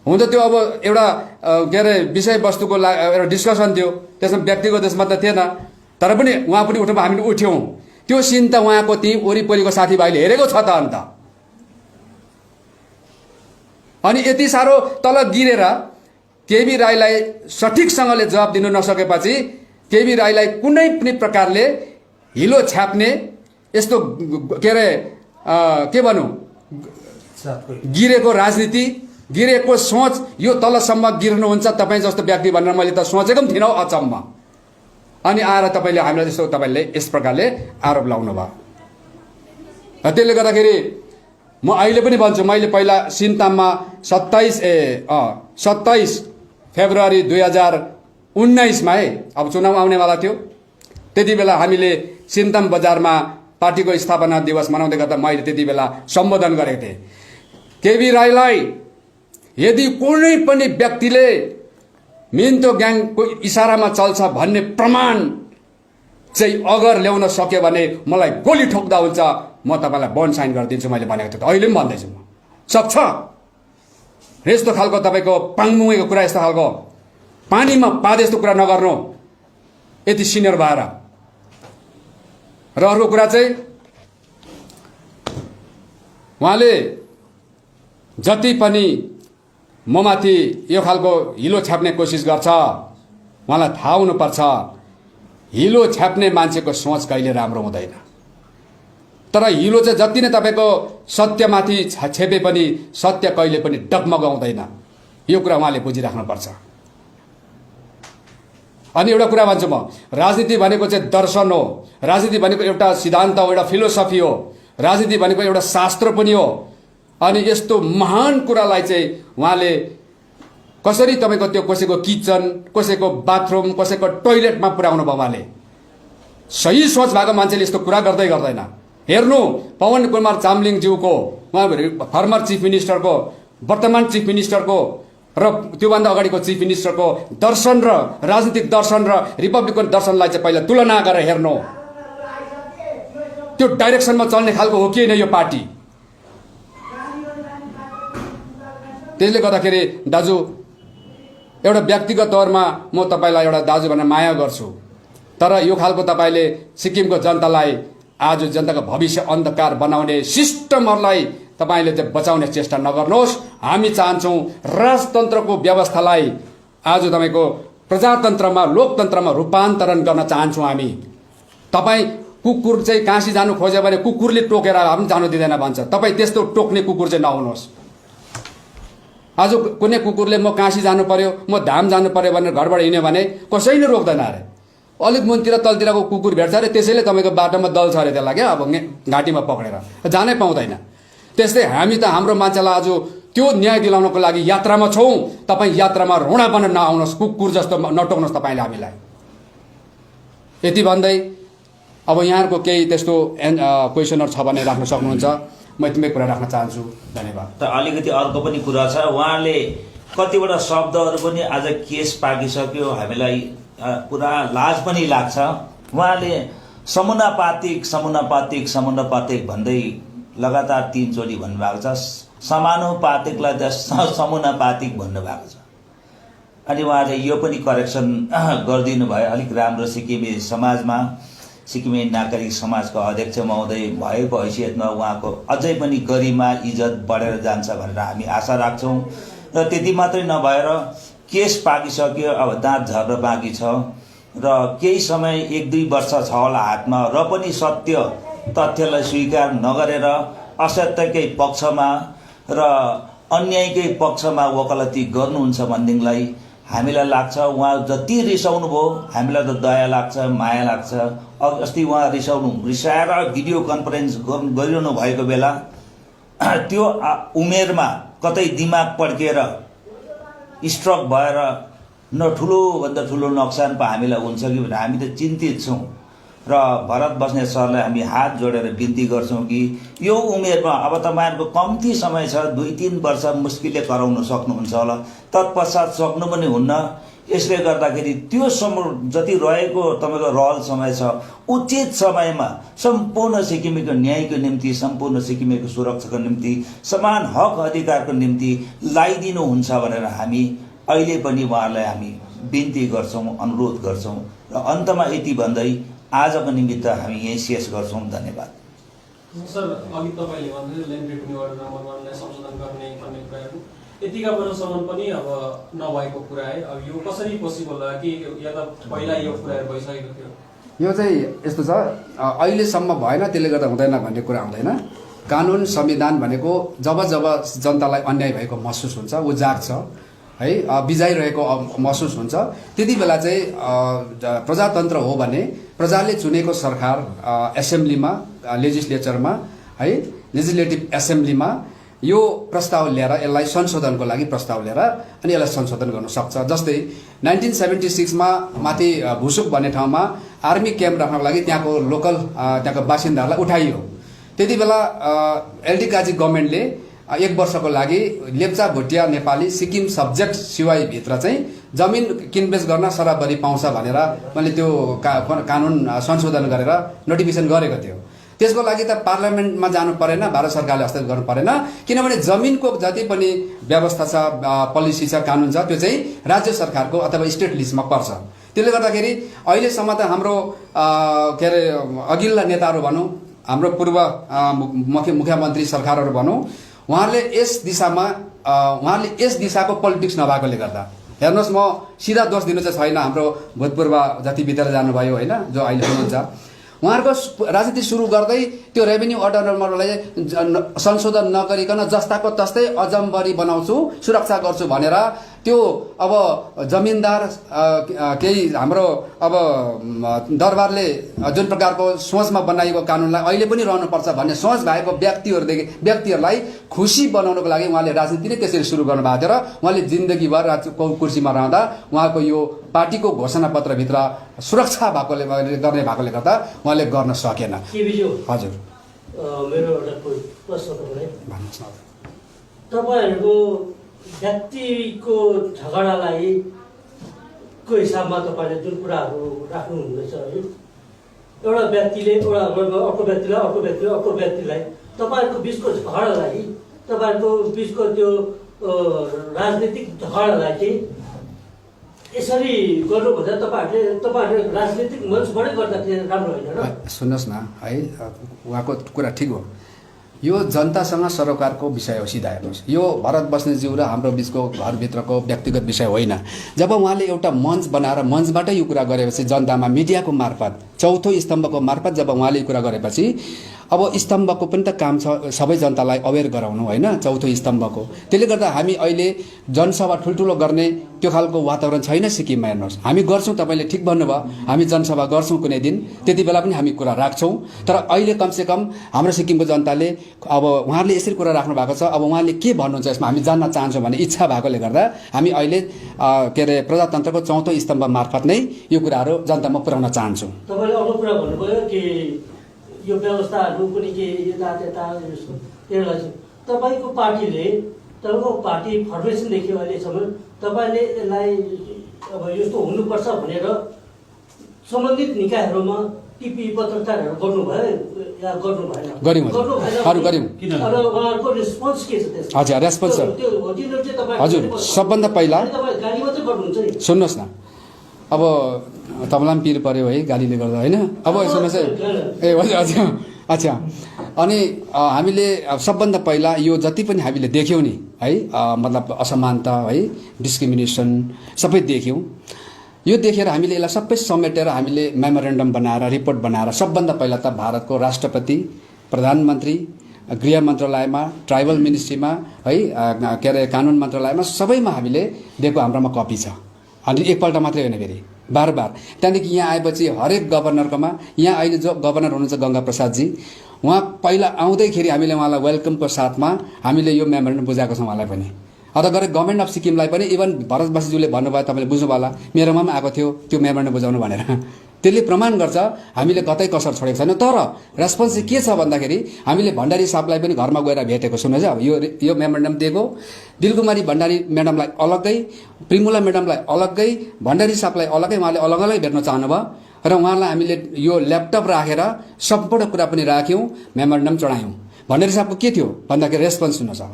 हुन त त्यो अब एउटा के अरे विषयवस्तुको एउटा डिस्कसन थियो, त्यसमा व्यक्तिगत त्यसमा त थिएन, तर पनि उहाँ पनि उठ्नु, हामी पनि उठ्यौँ। त्यो सिन त उहाँको त्यहीँ वरिपरिको साथीभाइले हेरेको छ त अन्त। अनि यति साह्रो तल गिरेर केबी राईलाई सठिकसँगले जवाब दिनु नसकेपछि केबी राईलाई कुनै पनि प्रकारले हिलो छ्याप्ने यस्तो के अरे के भनौँ, गिरेको राजनीति, गिरेको सोच, यो तलसम्म गिर्नुहुन्छ तपाईँ जस्तो व्यक्ति भनेर मैले त सोचेको पनि थिइनँ। अचम्म। अनि आएर तपाईँले हामीलाई त्यस्तो तपाईँले यस प्रकारले आरोप लाउनु भयो। त्यसले गर्दाखेरि म अहिले पनि भन्छु, मैले पहिला सिन्ताममा 27 फेब्रुअरी 2019मा है, अब चुनाव आउनेवाला थियो, त्यति बेला हामीले सिन्ताम बजारमा पार्टीको स्थापना दिवस मनाउँदै गर्दा मैले त्यति बेला सम्बोधन गरेको थिएँ, केबी राईलाई यदि कुनै पनि व्यक्तिले मिन्तो ग्याङको इसारामा चल्छ भन्ने प्रमाण चाहिँ अगर ल्याउन सक्यो भने मलाई गोली ठोक्दा हुन्छ, म तपाईँलाई बन्ड साइन गरिदिन्छु मैले भनेको थिएँ। अहिले पनि भन्दैछु, म सक्छ यस्तो खालको तपाईँको पाङमुङेको कुरा, यस्तो खालको पानीमा पादे यस्तो कुरा नगर्नु यति सिनियर भएर। र अर्को कुरा चाहिँ उहाँले जति पनि ममाथि यो खालको हिलो छाप्ने कोसिस गर्छ, उहाँलाई थाहा हुनुपर्छ हिलो छाप्ने मान्छेको सोच कहिले राम्रो हुँदैन। तर हिलो चाहिँ जति नै तपाईँको सत्यमाथि छेपे पनि सत्य कहिले पनि डगमगाउँदैन, यो कुरा उहाँले बुझिराख्नुपर्छ। अनि एउटा कुरा भन्छु म, राजनीति भनेको चाहिँ दर्शन हो, राजनीति भनेको एउटा सिद्धान्त हो, एउटा फिलोसफी हो, राजनीति भनेको एउटा शास्त्र पनि हो। अनि यस्तो महान कुरालाई चाहिँ उहाँले कसरी तपाईँको त्यो कसैको किचन, कसैको बाथरुम, कसैको टोइलेटमा पुर्याउनु भयो। उहाँले सही सोच भएको मान्छेले यस्तो कुरा गर्दै गर्दैन। हेर्नु पवन कुमार चामलिङज्यूको, उहाँ फर्मर चिफ मिनिस्टरको, वर्तमान चिफ मिनिस्टरको र त्योभन्दा अगाडिको चिफ मिनिस्टरको दर्शन र राजनीतिक दर्शन र रिपब्लिकन दर्शनलाई चाहिँ पहिला तुलना गरेर हेर्नु, त्यो डाइरेक्सनमा चल्ने खालको हो कि होइन यो पार्टी। त्यसले गर्दाखेरि दाजु, एउटा व्यक्तिगत तौरमा म तपाईँलाई एउटा दाजु भनेर माया गर्छु, तर यो खालको तपाईँले सिक्किमको जनतालाई आज जनताको भविष्य अन्धकार बनाउने सिस्टमहरूलाई तपाईँले चाहिँ बचाउने चेष्टा नगर्नुहोस्। हामी चाहन्छौँ राजतन्त्रको व्यवस्थालाई आज तपाईँको प्रजातन्त्रमा, लोकतन्त्रमा रूपान्तरण गर्न चाहन्छौँ हामी। तपाईँ कुकुर चाहिँ काशी जानु खोज्यो भने कुकुरले टोकेर हामी जानु दिँदैन भन्छ, तपाईँ त्यस्तो टोक्ने कुकुर चाहिँ नहुनुहोस्। आज कुनै कुकुरले म काशी जानु पर्यो, म धाम जानु पर्यो भनेर घरबाट हिँड्यो भने कसैले रोक्दैन अरे। अलिक मुनतिर तलतिरको कुकुर भेट्छ अरे, त्यसैले तपाईँको बाटोमा दल्छ अरे त्यसलाई, क्या अब घाँटीमा पक्रेर जानै पाउँदैन। त्यस्तै हामी त हाम्रो मान्छेलाई आज त्यो न्याय दिलाउनको लागि यात्रामा छौँ। तपाईँ यात्रामा रोडा बन्न नआउनुहोस्, कुकुर जस्तो नटोक्नुहोस् तपाईँले हामीलाई। यति भन्दै अब यहाँहरूको केही त्यस्तो क्वेसनहरू छ भने राख्न सक्नुहुन्छ, म यतिमै कुरा राख्न चाहन्छु। धन्यवाद। त अलिकति अर्को पनि कुरा छ, उहाँले कतिवटा शब्दहरू पनि आज केस पाकिसक्यो, हामीलाई पुरा लाज पनि लाग्छ। उहाँले समानुपातिक भन्दै लगातार 3 चोटि भन्नुभएको छ, समानुपातिकलाई त समानुपातिक भन्नुभएको छ। अनि उहाँले यो पनि करेक्सन गरिदिनु भयो, अलिक राम्रो सिक्किमे समाजमा सिक्किमे नागरिक समाजको अध्यक्ष महोदय भएको हैसियतमा उहाँको अझै पनि गरिमा इज्जत बढेर जान्छ भनेर हामी आशा राख्छौँ। र त्यति मात्रै नभएर केस पाकिसक्यो, अब दाँत झर्न बाँकी छ र केही समय 1-2 वर्ष छ होला हातमा, र पनि सत्य तथ्यलाई स्वीकार नगरेर असत्यकै पक्षमा र अन्यायकै पक्षमा वकालती गर्नुहुन्छ भनेदेखिलाई हामीलाई लाग्छ उहाँ जति रिसाउनु भयो हामीलाई त दया लाग्छ, माया लाग्छ। अस्ति उहाँ रिसाएर भिडियो कन्फरेन्स गरिरहनु भएको बेला त्यो उमेरमा कतै दिमाग पड्केर स्ट्रोक भएर ठुलोभन्दा ठुलो नोक्सान पो हामीलाई हुन्छ कि भनेर हामी त चिन्तित छौँ। र भरत बस्नेत सरलाई हामी हात जोडेर बिन्ती गर्छौँ कि यो उमेरमा अब तपाईँहरूको कम्ती समय छ, 2-3 वर्ष मुस्किलले कराउन सक्नुहुन्छ होला, तत्पश्चात सक्नु पनि हुन्न। यसले गर्दाखेरि त्यो समय जति रहेको तपाईँको रहल समय छ उचित समयमा सम्पूर्ण सिक्किमेको न्यायको निम्ति, सम्पूर्ण सिक्किमेको सुरक्षाको निम्ति, समान हक अधिकारको निम्ति लगाइदिनुहुन्छ भनेर हामी अहिले पनि उहाँलाई हामी बिन्ती गर्छौँ, अनुरोध गर्छौँ। र अन्तमा यति भन्दै आजको निमित्त हामी यही शेष गर्छौँ। धन्यवाद। सर, अघि तपाईँले भन्दै ल्यान्ड रेभेन्यू अर्डर नम्बर 1लाई संशोधन गर्ने भन्ने कुराहरू यतिका वर्षसम्म पनि अब नभएको कुरा है। अब यो कसरी पोसिबल हो कि या त पहिला यो कुराहरू भइसकेको थियो? यो चाहिँ यस्तो छ, अहिलेसम्म भएन त्यसले गर्दा हुँदैन भन्ने कुरा हुँदैन। कानुन संविधान भनेको जब जब जनतालाई अन्याय भएको महसुस हुन्छ, ऊ जाग्छ है, बिजाइरहेको महसुस हुन्छ, त्यति बेला चाहिँ प्रजातन्त्र हो भने प्रजाले चुनेको सरकार एसेम्ब्लीमा, लेजिस्लेचरमा है, लेजिस्लेटिभ एसेम्ब्लीमा यो प्रस्ताव ल्याएर यसलाई संशोधनको लागि प्रस्ताव ल्याएर अनि यसलाई संशोधन गर्न सक्छ। जस्तै 1976 मा माथि भुसुक भन्ने ठाउँमा आर्मी क्याम्प राख्नको लागि त्यहाँको लोकल त्यहाँको बासिन्दाहरूलाई उठाइयो। त्यति बेला एलडी काजी गभर्मेन्टले 1 वर्षको लागि लेप्चा, भुटिया, नेपाली, सिक्किम सब्जेक्ट सिवाईभित्र चाहिँ जमिन किनबेच गर्न सराबरी पाउँछ भनेर मैले त्यो कानुन संशोधन गरेर नोटिफिकेसन गरेको थियो। त्यसको लागि त पार्लियामेन्टमा जानु परेन, भारत सरकारले हस्ताक्षर गर्नु परेन, किनभने जमिनको जति पनि व्यवस्था छ, पोलिसी छ, कानुन छ, त्यो चाहिँ राज्य सरकारको अथवा स्टेट लिस्टमा पर्छ। त्यसले गर्दाखेरि अहिलेसम्म त हाम्रो के अरे अघिल्ला नेताहरू भनौँ, हाम्रो पूर्व मुख्यमन्त्री सरकारहरू भनौँ, उहाँहरूले यस दिशाको पोलिटिक्स नभएकोले गर्दा, हेर्नुहोस् म सिधा दोष दिनु चाहिँ छैन, हाम्रो भूतपूर्व जति भित्र जानुभयो होइन, जो अहिले हुनुहुन्छ, उहाँहरूको राजनीति सुरु गर्दै त्यो रेभेन्यू अर्डर नम्बरलाई संशोधन नगरिकन जस्ताको तस्तै अजम्बरी बनाउँछु, सुरक्षा गर्छु भनेर त्यो अब जमिनदार केही हाम्रो अब दरबारले जुन प्रकारको सोचमा बनाइएको कानुनलाई अहिले पनि रहनुपर्छ भन्ने सोच भएको व्यक्तिहरूलाई खुसी बनाउनको लागि उहाँले राजनीति नै त्यसरी सुरु गर्नुभएको थियो र उहाँले जिन्दगीभर कुर्सीमा रहँदा उहाँको यो पार्टीको घोषणापत्रभित्र सुरक्षा गर्ने भएकोले गर्दा उहाँले गर्न सकेन। हजुर, मेरो एउटा प्रश्न तपाईँलाई, भन्नुहोस् न। तपाईँहरूको व्यक्तिको झगडालाई को हिसाबमा तपाईँले जुन कुराहरू राख्नुहुँदैछ है, एउटा व्यक्तिले अर्को व्यक्तिलाई तपाईँहरूको बिचको झगडालाई, तपाईँहरूको बिचको त्यो राजनीतिक झगडालाई चाहिँ यसरी गर्नुभन्दा तपाईँहरूले राजनीतिक मञ्चबाटै गर्दाखेरि राम्रो होइन र? सुन्नुहोस् न है, उहाँको कुरा ठिक हो, यो जनतासँग सरोकारको विषय हो। सिधा हेर्नुहोस्, यो भरत बस्नेतज्यू र हाम्रो बिचको घरभित्रको व्यक्तिगत विषय होइन। जब उहाँले एउटा मञ्च बनाएर मञ्चबाटै यो कुरा गरेपछि जनतामा मिडियाको मार्फत, चौथो स्तम्भको मार्फत जब उहाँले यो कुरा गरेपछि अब स्तम्भको पनि त काम छ सबै जनतालाई अवेर गराउनु होइन, चौथो स्तम्भको। त्यसले गर्दा हामी अहिले जनसभा ठुल्ठुलो गर्ने त्यो खालको वातावरण छैन सिक्किममा। हेर्नुहोस्, हामी गर्छौँ, तपाईँले ठिक भन्नुभयो, हामी जनसभा गर्छौँ कुनै दिन, त्यति बेला पनि हामी कुरा राख्छौँ। तर अहिले कमसेकम हाम्रो सिक्किमको जनताले अब उहाँहरूले यसरी कुरा राख्नु भएको छ, अब उहाँले के भन्नुहुन्छ यसमा हामी जान्न चाहन्छौँ भन्ने इच्छा भएकोले गर्दा हामी अहिले के अरे प्रजातन्त्रको चौथो स्तम्भ मार्फत नै यो कुराहरू जनतामा पुर्याउन चाहन्छौँ। तपाईँले अर्को कुरा भन्नुभयो कि यो व्यवस्थाहरू पनि के यता त्यसलाई तपाईँको पार्टीले, तपाईँको पार्टी फर्मेसनदेखि अहिलेसम्म तपाईँले यसलाई अब यस्तो हुनुपर्छ भनेर सम्बन्धित निकायहरूमा टिपी पत्रकारहरू गर्नुभयो या गर्नु भएन? गऱ्यौँ। र उहाँहरूको रेस्पोन्स के छ त्यसमा? हजुर, रेस्पोन्स हजुर, सबभन्दा पहिला गाली मात्रै गर्नुहुन्छ नि? सुन्नुहोस् न, अब तपाईँलाई पनि पिर पर्यो है गालीले गर्दा होइन अब यसमा चाहिँ ए हजुर हजुर अच्छा अनि हामीले सबभन्दा पहिला यो जति पनि हामीले देख्यौँ नि है मतलब असमानता है डिस्क्रिमिनेसन सबै देख्यौँ यो देखेर हामीले यसलाई सबै समेटेर हामीले मेमोरेन्डम बनाएर रिपोर्ट बनाएर सबभन्दा पहिला त भारतको राष्ट्रपति प्रधानमन्त्री गृह मन्त्रालयमा ट्राइबल मिनिस्ट्रीमा है के अरे कानुन मन्त्रालयमा सबैमा हामीले दिएको हाम्रोमा कपी छ अनि एकपल्ट मात्रै होइन फेरि बार त्यहाँदेखि यहाँ आएपछि हरेक गभर्नरकोमा यहाँ अहिले जो गभर्नर हुनुहुन्छ गङ्गा प्रसादजी उहाँ पहिला आउँदैखेरि हामीले उहाँलाई वेलकमको साथमा हामीले यो मेमोरेन्डम बुझाएको छौँ उहाँलाई पनि अथवा गरे गभर्मेन्ट अफ सिक्किमलाई पनि इभन भरत बस्तीज्यूले भन्नुभयो तपाईँले बुझ्नुभयो होला मेरोमा पनि आएको थियो त्यो मेमोरेन्डम बुझाउनु भनेर त्यसले प्रमाण गर्छ हामीले कतै कसर छोडेको छैन तर रेस्पोन्स चाहिँ के छ भन्दाखेरि हामीले भण्डारी साहबलाई पनि घरमा गएर भेटेको सुन्नुहोस् अब यो मेमोरेन्डम दिएको दिलकुमारी भण्डारी म्याडमलाई अलग्गै प्रिमुला म्याडमलाई अलग्गै भण्डारी साहबलाई अलग्गै उहाँले अलग अलग भेट्न चाहनुभयो र उहाँलाई हामीले यो ल्यापटप राखेर सम्पूर्ण कुरा पनि राख्यौँ मेमोरेन्डम चढायौँ भण्डारी साहबको के थियो भन्दाखेरि रेस्पोन्स सुन्नुहोस् अब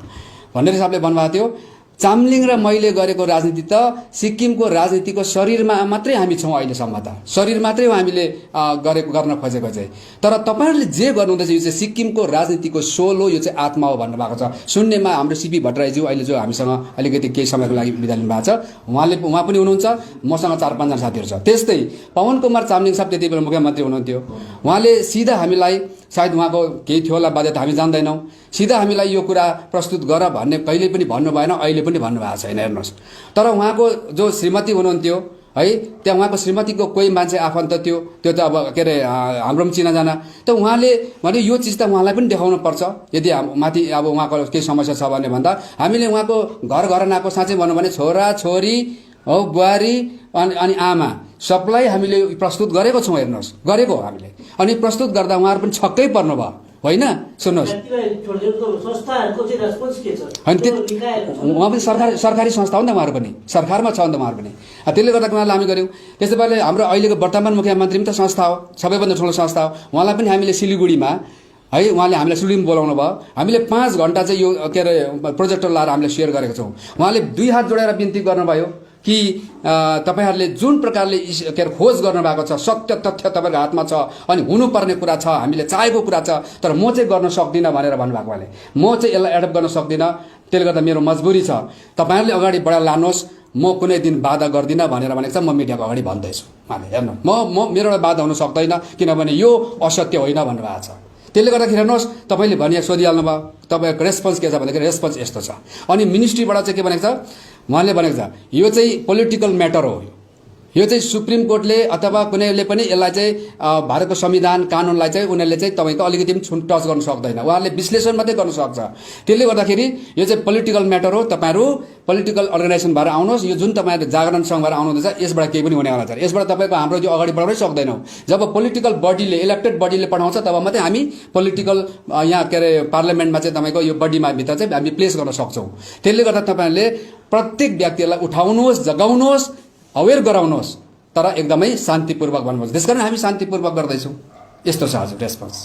भण्डारी साहबले भन्नुभएको थियो चामलिङ र मैले गरेको राजनीति त सिक्किमको राजनीतिको शरीरमा मात्रै हामी छौँ अहिलेसम्म त शरीर मात्रै हो हामीले गर्न खोजेको चाहिँ तर तपाईँहरूले जे गर्नुहुँदैछ यो चाहिँ सिक्किमको राजनीतिको सोल हो यो चाहिँ आत्मा हो भन्नुभएको छ सुन्नेमा हाम्रो सीपी भट्टराईज्यू अहिले जो हामीसँग अलिकति केही समयको लागि बिदा लिनुभएको छ उहाँ पनि हुनुहुन्छ मसँग 4-5 जना साथीहरू छ त्यस्तै पवन कुमार चामलिङ साहब त्यति बेला मुख्यमन्त्री हुनुहुन्थ्यो उहाँले सिधा हामीलाई सायद उहाँको केही थियो होला बाध्यता हामी जान्दैनौँ सिधा हामीलाई यो कुरा प्रस्तुत गर भन्ने कहिले पनि भन्नु भएन अहिले पनि भन्नुभएको छैन हेर्नुहोस् तर उहाँको जो श्रीमती हुनुहुन्थ्यो है त्यहाँ उहाँको श्रीमतीको कोही मान्छे आफन्त थियो त्यो त अब के अरे हाम्रो पनि चिनाजाना त उहाँले भने यो चिज त उहाँलाई पनि देखाउनु पर्छ यदि माथि अब उहाँको केही समस्या छ भने भन्दा हामीले उहाँको घरनाको साँच्चै भनौँ भने छोरा छोरी हो बुहारी अनि आमा सबलाई हामीले प्रस्तुत गरेको छौँ हेर्नुहोस् गरेको हो हामीले अनि प्रस्तुत गर्दा उहाँहरू पनि छक्कै पर्नुभयो होइन सुन्नुहोस् उहाँ पनि सरकारी संस्था हो नि त उहाँहरू पनि सरकारमा छ नि त उहाँहरू पनि त्यसले गर्दा उहाँलाई हामी गऱ्यौँ त्यस्तै पाराले हाम्रो अहिलेको वर्तमान मुख्यमन्त्री पनि त संस्था हो सबैभन्दा ठुलो संस्था हो उहाँलाई पनि हामीले सिलिगुडीमा है उहाँले हामीलाई सिलिगुडीमा बोलाउनु भयो हामीले 5 घण्टा चाहिँ यो के अरे प्रोजेक्टर लाएर हामीले सेयर गरेको छौँ उहाँले 2 हात जोडेर बिन्ती गर्नुभयो कि तपाईहरूले जुन प्रकारले के अरे खोज गर्नुभएको छ सत्य तथ्य तपाईँको हातमा छ अनि हुनुपर्ने कुरा छ हामीले चाहेको कुरा छ तर म चाहिँ गर्न सक्दिनँ भनेर भन्नुभएको उहाँले म चाहिँ यसलाई एडप्ट गर्न सक्दिनँ त्यसले गर्दा मेरो मजबुरी छ तपाईँहरूले अगाडि बढाएर लानुहोस् म कुनै दिन बाधा गर्दिनँ भनेर भनेको छ म मिडियाको अगाडि भन्दैछु उहाँले हेर्नु म मेरो बाधा हुन सक्दैन किनभने यो असत्य होइन भन्नुभएको छ त्यसले गर्दाखेरि हेर्नुहोस् तपाईँले भने सोधिहाल्नु भयो तपाईँको रेस्पोन्स के छ भन्दाखेरि रेस्पोन्स यस्तो छ अनि मिनिस्ट्रीबाट चाहिँ के भनेको छ उहाँले भनेको छ यो चाहिँ पोलिटिकल म्याटर हो यो चाहिँ सुप्रिम कोर्टले अथवा कुनैले पनि यसलाई चाहिँ भारतको संविधान कानुनलाई चाहिँ उनीहरूले चाहिँ तपाईँको अलिकति पनि टच गर्न सक्दैन उहाँहरूले विश्लेषण मात्रै गर्न सक्छ त्यसले गर्दाखेरि यो चाहिँ पोलिटिकल म्याटर हो तपाईँहरू पोलिटिकल अर्गनाइजेसन भएर आउनुहोस् यो जुन तपाईँहरू जागरण सङ्घ भएर आउनुहुँदैछ यसबाट केही पनि हुनेवाला छ यसबाट तपाईँको हाम्रो यो अगाडि बढाउनै सक्दैनौँ जब पोलिटिकल बडीले इलेक्टेड बडीले पठाउँछ तब मात्रै हामी पोलिटिकल यहाँ के अरे पार्लियामेन्टमा चाहिँ तपाईँको यो बडीमा भित्र चाहिँ हामी प्लेस गर्न सक्छौँ त्यसले गर्दा तपाईँहरूले प्रत्येक व्यक्तिलाई उठाउनुहोस् जगाउनुहोस् अवेर गराउनुहोस् तर एकदमै शान्तिपूर्वक भन्नुहोस् त्यसकारण हामी शान्तिपूर्वक गर्दैछौँ यस्तो छ हजुर रेस्पोन्स